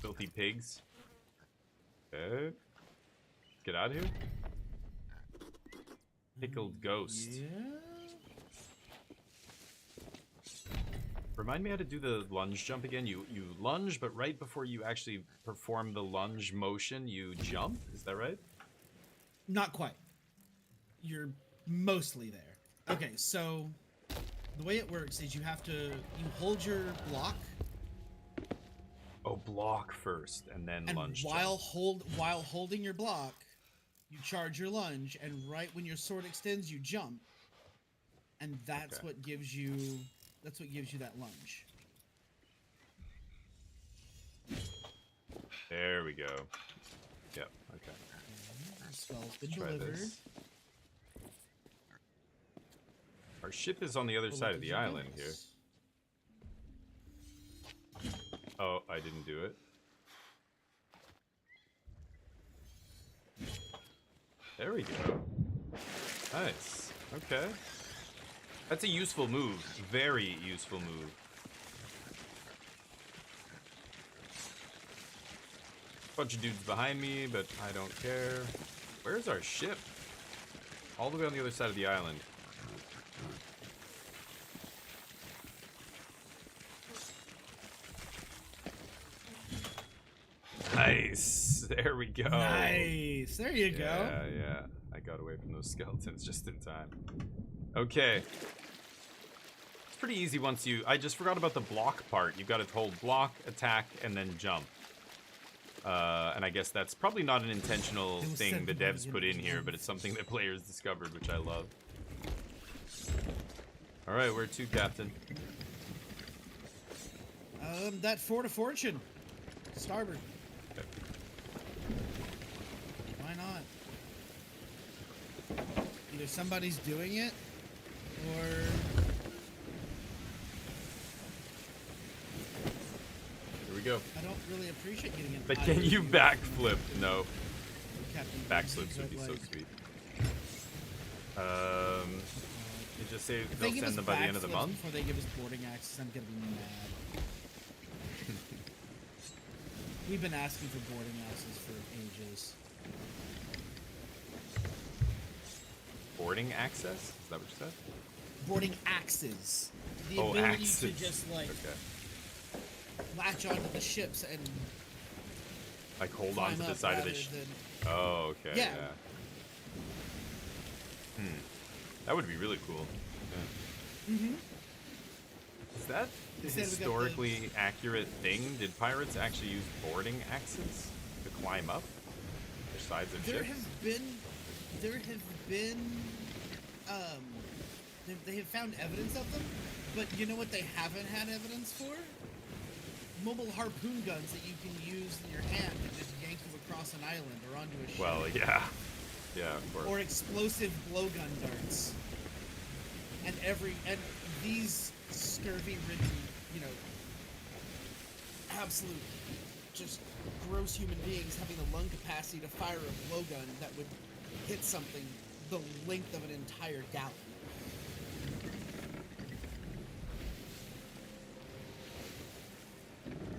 Filthy pigs. Okay. Get out of here. Pickled ghost. Yeah. Remind me how to do the lunge jump again. You lunge, but right before you actually perform the lunge motion, you jump. Is that right? Not quite. You're mostly there. Okay, so the way it works is you hold your block, Oh, block first, and then and lunge while jump. holding your block, you charge your lunge, and right when your sword extends, you jump, and that's Okay. what gives you that lunge. There we go. Yep. Okay. Spell's been Try delivered. this. Our ship is on the other side of the island here. Oh, I didn't do it. There we go. Nice. Okay. That's a useful move. Very useful move. Bunch of dudes behind me, but I don't care. Where's our ship? All the way on the other side of the island. Nice. There we go. Nice. There you go. Yeah, yeah. I got away from those skeletons just in time. Okay. It's pretty easy once you... I just forgot about the block part. You gotta hold block, attack, and then jump. And I guess that's probably not an intentional thing the devs put in here, but it's something that players discovered, which I love. Alright, where to, Captain? That Fort of Fortune. Starboard. Okay. Why not? Either somebody's doing it, or... Here we go. I don't really appreciate getting an But can you backflip? No. Captain Backflips Bootsy, would be but, so like, sweet. You just say if they'll they give send us them by the end of the backflips month? before they give us boarding access, I'm gonna be mad. We've been asking for boarding access for ages. Boarding access? Is that what you said? Boarding axes. The Oh, ability axes. to just like Okay. latch onto the ships and Like hold on climb to the up side of the rather ship. than- Oh, okay. Yeah. That would be really cool. Yeah. Mhm. Is that the Instead we got the- historically accurate thing? Did pirates actually use boarding axes to climb up the sides of There ships? have been, they have found evidence of them, but you know what they haven't had evidence for? Mobile harpoon guns that you can use in your hand to just yank you across an island or onto a ship. Well, yeah. Yeah, of course. Or explosive blowgun darts. And these scurvy-ridden, absolute, just gross human beings having the lung capacity to fire a blowgun that would hit something the length of an entire gallon.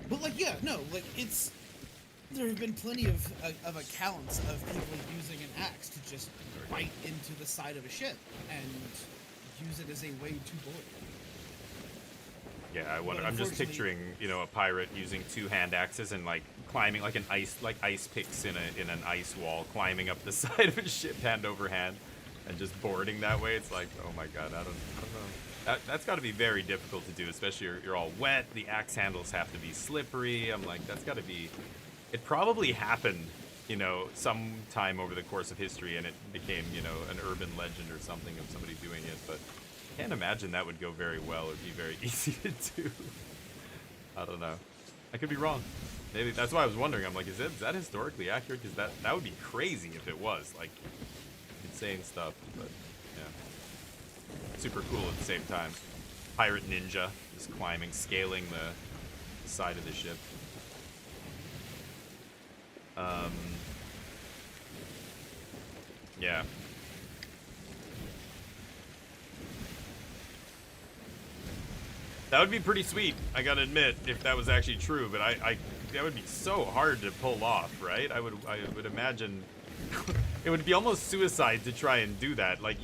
But there have been plenty of accounts of people using an axe to just bite into the side of a ship and use it as a way to board. Yeah, I wonder. But I'm just unfortunately- picturing, a pirate using two hand axes and like climbing like ice picks in an ice wall, climbing up the side of a ship hand over hand, and just boarding that way. It's like, oh my god, I don't know. That's got to be very difficult to do, especially you're all wet. The axe handles have to be slippery. I'm like, that's got to be. It probably happened, sometime over the course of history, and it became, an urban legend or something of somebody doing it. But I can't imagine that would go very well or be very easy to do. I don't know. I could be wrong. Maybe that's why I was wondering. I'm like, is that historically accurate? Because that would be crazy if it was. Like, insane stuff. But yeah, super cool at the same time. Pirate ninja, just climbing, scaling the side of the ship. Yeah. That would be pretty sweet, I gotta admit, if that was actually true, but I that would be so hard to pull off, right? I would imagine it would be almost suicide to try and do that. Like,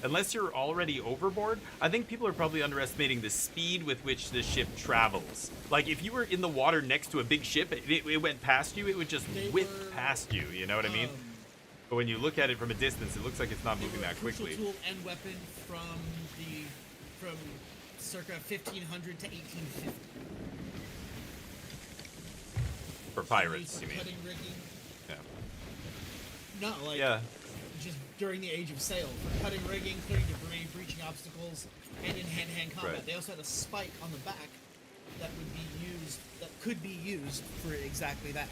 unless you're already overboard, I think people are probably underestimating the speed with which the ship travels. Like, if you were in the water next to a big ship, it went past you, it would just whip past you, you know what I mean? But when you look at it from a distance, it looks like it's not moving that quickly. Tool and weapon from circa 1500 to 1850. For pirates, you mean? Cutting rigging. Yeah. Not like just during the age of sail for cutting rigging, clearing debris, breaching obstacles, and in hand-to-hand combat. Right. They also had a spike on the back that could be used for exactly that.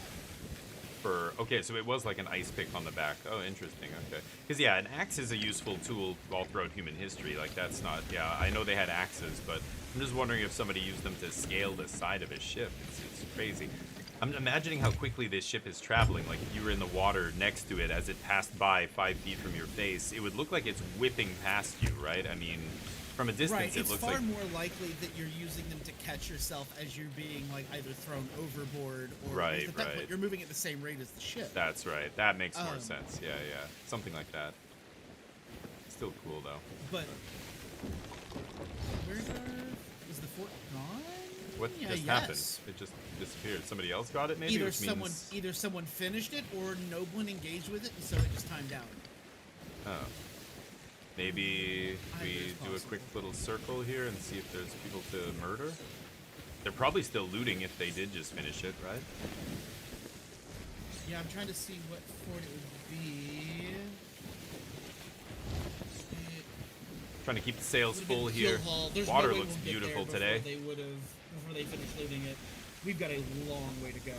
Okay, so it was like an ice pick on the back. Oh, interesting. Okay, because yeah, an axe is a useful tool all throughout human history. Like, that's not. Yeah, I know they had axes, but I'm just wondering if somebody used them to scale the side of a ship. It's crazy. I'm imagining how quickly this ship is traveling. Like, if you were in the water next to it as it passed by 5 feet from your face, it would look like it's whipping past you, right? I mean, from a distance, it looks like... It's far more likely that you're using them to catch yourself as you're being, like, either thrown overboard or... Right, at that point, right. you're moving at the same rate as the ship. That's right. That makes more sense. Yeah, yeah. Something like that. Still cool, though. But... Is the fort gone? What just happened? It just disappeared. Somebody else got it, maybe? Either someone finished it, or no one engaged with it, and so it just timed out. Oh. Maybe we Either is do a possible. quick little circle here and see if there's people to murder? They're probably still looting if they did just finish it, right? Yeah, I'm trying to see what fort it would be. Trying to keep the sails Would've been full Keel here. Hall. There's Water no way looks we'll get beautiful there today. Before they finish looting it. We've got a long way to go.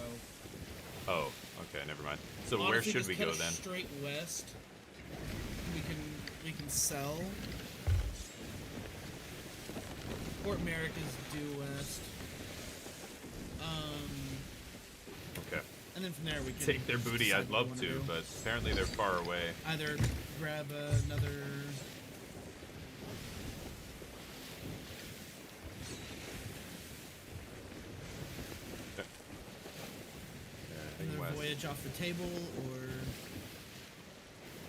Oh, okay, never mind. So Honestly, where should just we cut go us then? Straight west. We can sell. Fort Merrick is due west. Okay. And then from there we can Take their booty, decide I'd what we love wanna to, do. but apparently they're far away. Either grab another. Heading Another west. voyage off the table, or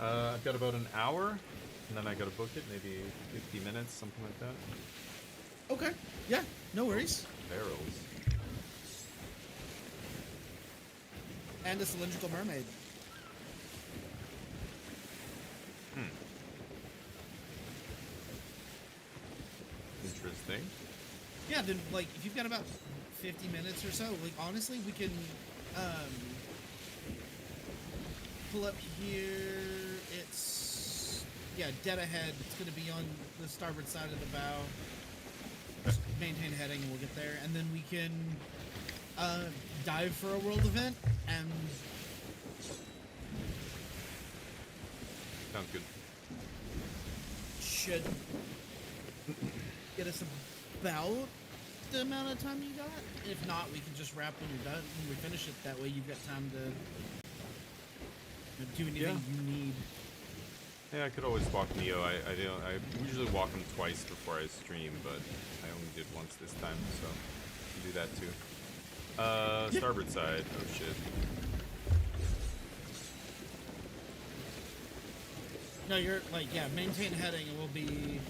I've got about an hour, and then I gotta book it, maybe 50 minutes, something like that. okay, yeah, no worries. Barrels. And a cylindrical mermaid. Interesting. Yeah, then like if you've got about 50 minutes or so, like honestly, we can pull up here. It's dead ahead. It's gonna be on the starboard side of the bow. Just maintain heading, and we'll get there. And then we can dive for a world event and Sounds good. should get us about the amount of time you got. If not, we can just wrap when you're done, when we finish it. That way you've got time to do anything you need. Yeah, I could always walk Neo. I usually walk him twice before I stream, but I only did once this time, so I can do that too. Starboard side. Oh shit. No, you're like, maintain heading, and we'll be.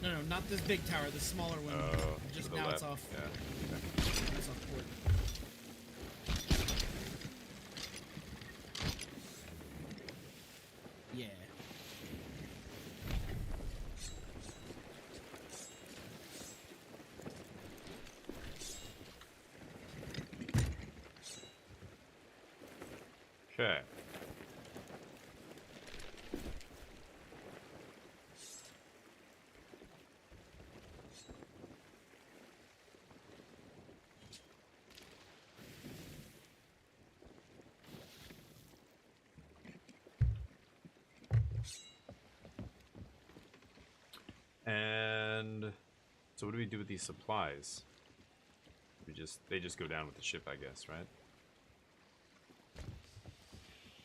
No, not this big tower, the smaller one. Oh, Just to the now left. it's off. Yeah. It's off port. Yeah. Okay. And so what do we do with these supplies? They just go down with the ship, I guess, right?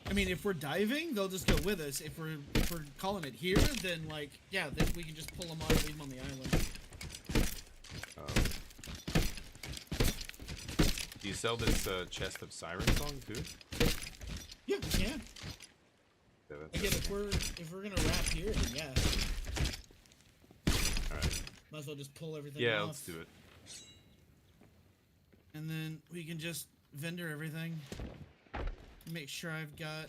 I mean, if we're diving, they'll just go with us. If we're calling it here, then then we can just pull them on and leave them on the island. Oh, Do you sell this chest of siren song too? Yeah, we can. Yeah, Again, if we're gonna wrap here, then yeah. Alright. Might as well just pull everything Yeah, off. let's do it. And then we can just vendor everything. Make sure I've got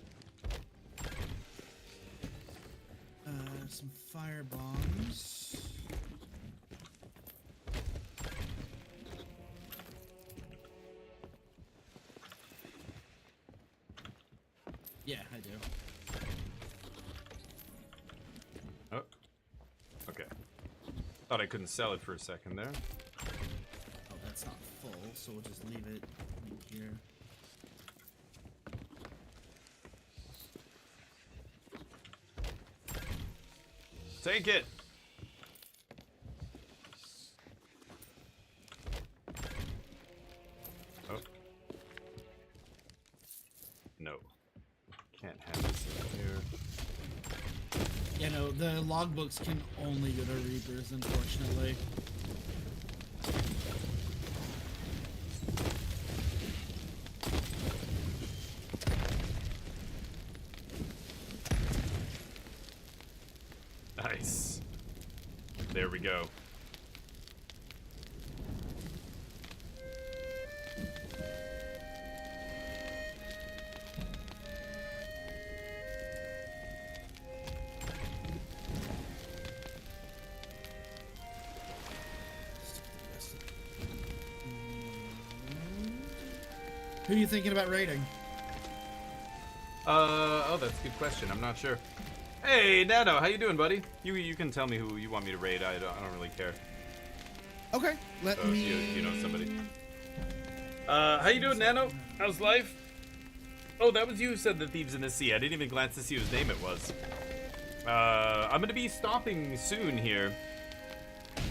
some fire bombs. Yeah, I do. Oh. Okay. Thought I couldn't sell it for a second there. Oh, that's not full, so we'll just leave it here. Take it! Oh. No. Can't have this in here. Yeah, no, the logbooks can only go to Reapers, unfortunately. Nice. There we go. Who are you thinking about raiding? Oh, that's a good question. I'm not sure. Hey, Nano, how you doing, buddy? You can tell me who you want me to raid. I don't really care. Okay, let So me. you know somebody. How you doing, Nano? How's life? Oh, that was you who said the Thieves in the Sea. I didn't even glance to see whose name it was. I'm gonna be stopping soon here.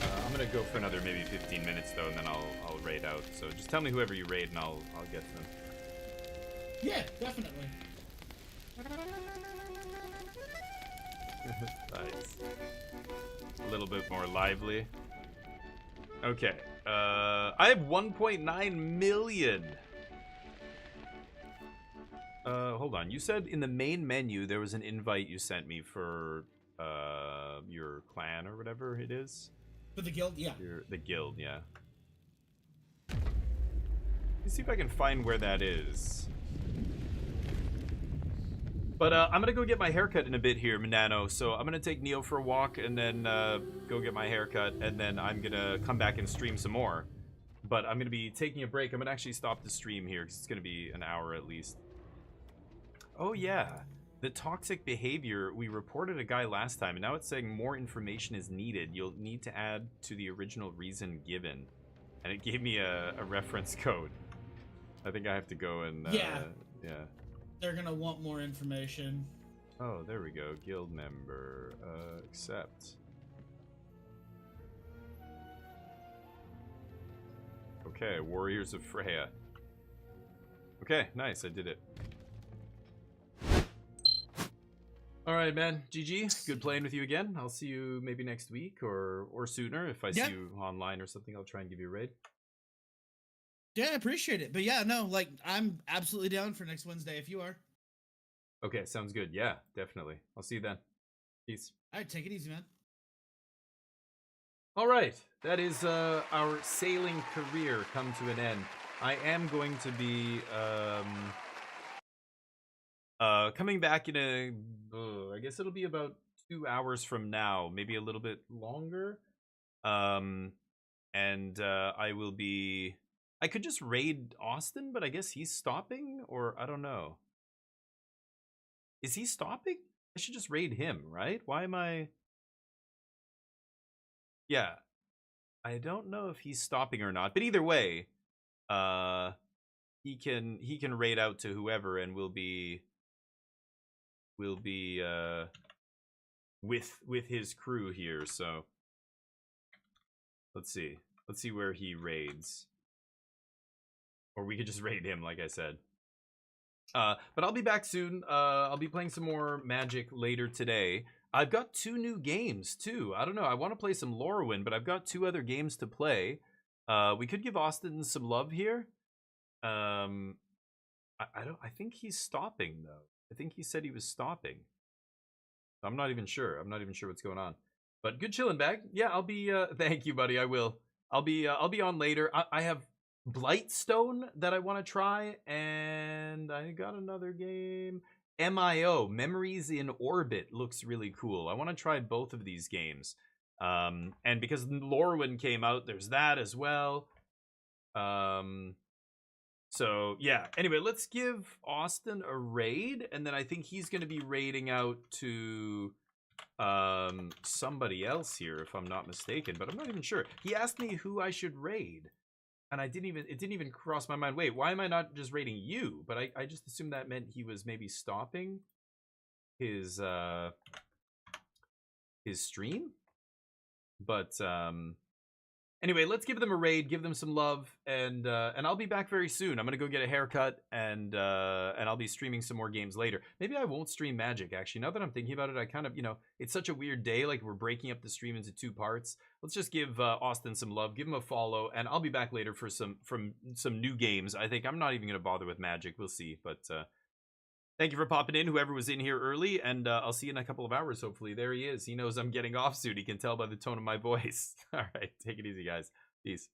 I'm gonna go for another maybe 15 minutes though, and then I'll raid out. So just tell me whoever you raid, and I'll get to them. Yeah, definitely. Nice. A little bit more lively. Okay. I have 1.9 million. Hold on. You said in the main menu there was an invite you sent me for your clan or whatever it is. For the guild, yeah. The guild, yeah. Let's see if I can find where that is. But I'm gonna go get my haircut in a bit here, Manano. So I'm gonna take Neo for a walk and then go get my haircut, and then I'm gonna come back and stream some more. But I'm gonna be taking a break. I'm gonna actually stop the stream here because it's gonna be an hour at least. Oh yeah, the toxic behavior. We reported a guy last time, and now it's saying more information is needed. You'll need to add to the original reason given, and it gave me a reference code. I think I have to go and yeah. They're gonna want more information. Oh, there we go. Guild member. Accept. Okay, Warriors of Freya. Okay, nice. I did it. Alright, man. GG. Good playing with you again. I'll see you maybe next week or sooner. If I see you online or something, I'll try and give you a raid. Yeah, I appreciate it. But yeah, no, like, I'm absolutely down for next Wednesday if you are. Okay, sounds good. Yeah, definitely. I'll see you then. Peace. Alright, take it easy, man. Alright, that is our sailing career come to an end. I am going to be coming back in I guess it'll be about 2 hours from now, maybe a little bit longer. And I will be... I could just raid Austin, but I guess he's stopping, or I don't know. Is he stopping? I should just raid him, right? Why am I... Yeah. I don't know if he's stopping or not, but either way, he can raid out to whoever, and we'll be with his crew here. So let's see where he raids, or we could just raid him, like I said. But I'll be back soon. I'll be playing some more Magic later today. I've got 2 new games too. I don't know. I want to play some Lorwyn, but I've got 2 other games to play. We could give Austin some love here. I don't. I think he's stopping though. I think he said he was stopping. I'm not even sure. I'm not even sure what's going on. But good chilling bag. Yeah, I'll be. Thank you, buddy. I will. I'll be on later. I have Blightstone that I want to try, and I got another game. MIO, Memories in Orbit, looks really cool. I want to try both of these games. And because Lorwyn came out, there's that as well. So yeah. Anyway, let's give Austin a raid, and then I think he's going to be raiding out to somebody else here, if I'm not mistaken. But I'm not even sure. He asked me who I should raid, and it didn't even cross my mind. Wait, why am I not just raiding you? But I just assumed that meant he was maybe stopping his stream. But anyway, let's give them a raid, give them some love, and I'll be back very soon. I'm gonna go get a haircut, and I'll be streaming some more games later. Maybe I won't stream Magic, actually. Now that I'm thinking about it, I kind of, it's such a weird day. Like, we're breaking up the stream into 2 parts. Let's just give Austin some love, give him a follow, and I'll be back later for some new games. I think I'm not even gonna bother with Magic. We'll see, but thank you for popping in, whoever was in here early, and I'll see you in a couple of hours, hopefully. There he is. He knows I'm getting off soon. He can tell by the tone of my voice. All right, take it easy, guys. Peace.